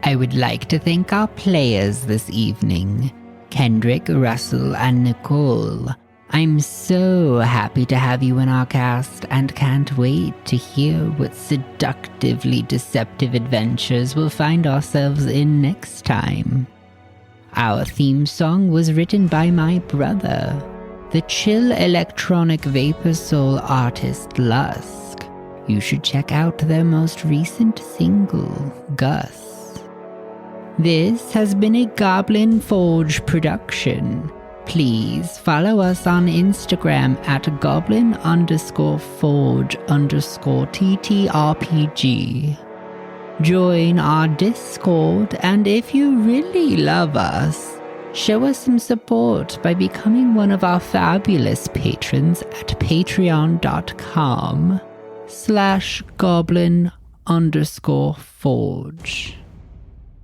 I would like to thank our players this evening, Kendrick, Russell, and Nicole. I'm so happy to have you in our cast and can't wait to hear what seductively deceptive adventures we'll find ourselves in next time. Our theme song was written by my brother, the chill electronic vapor soul artist Lusk. You should check out their most recent single, Gus. This has been a Goblin Forge production. Please follow us on Instagram at goblin_forge_TTRPG. Join our Discord, and if you really love us, show us some support by becoming one of our fabulous patrons at patreon.com/goblin_forge,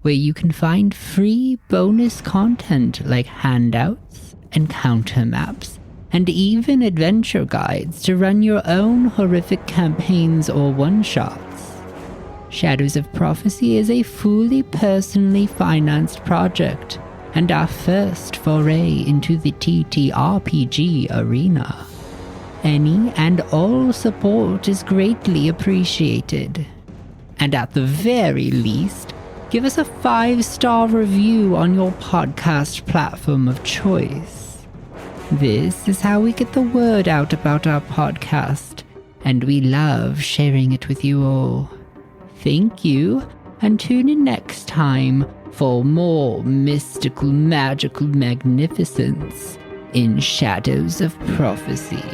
where you can find free bonus content like handouts, encounter maps, and even adventure guides to run your own horrific campaigns or one-shots. Shadows of Prophecy is a fully personally financed project, and our first foray into the TTRPG arena. Any and all support is greatly appreciated. And at the very least, give us a 5-star review on your podcast platform of choice. This is how we get the word out about our podcast, and we love sharing it with you all. Thank you, and tune in next time for more mystical, magical magnificence in Shadows of Prophecy.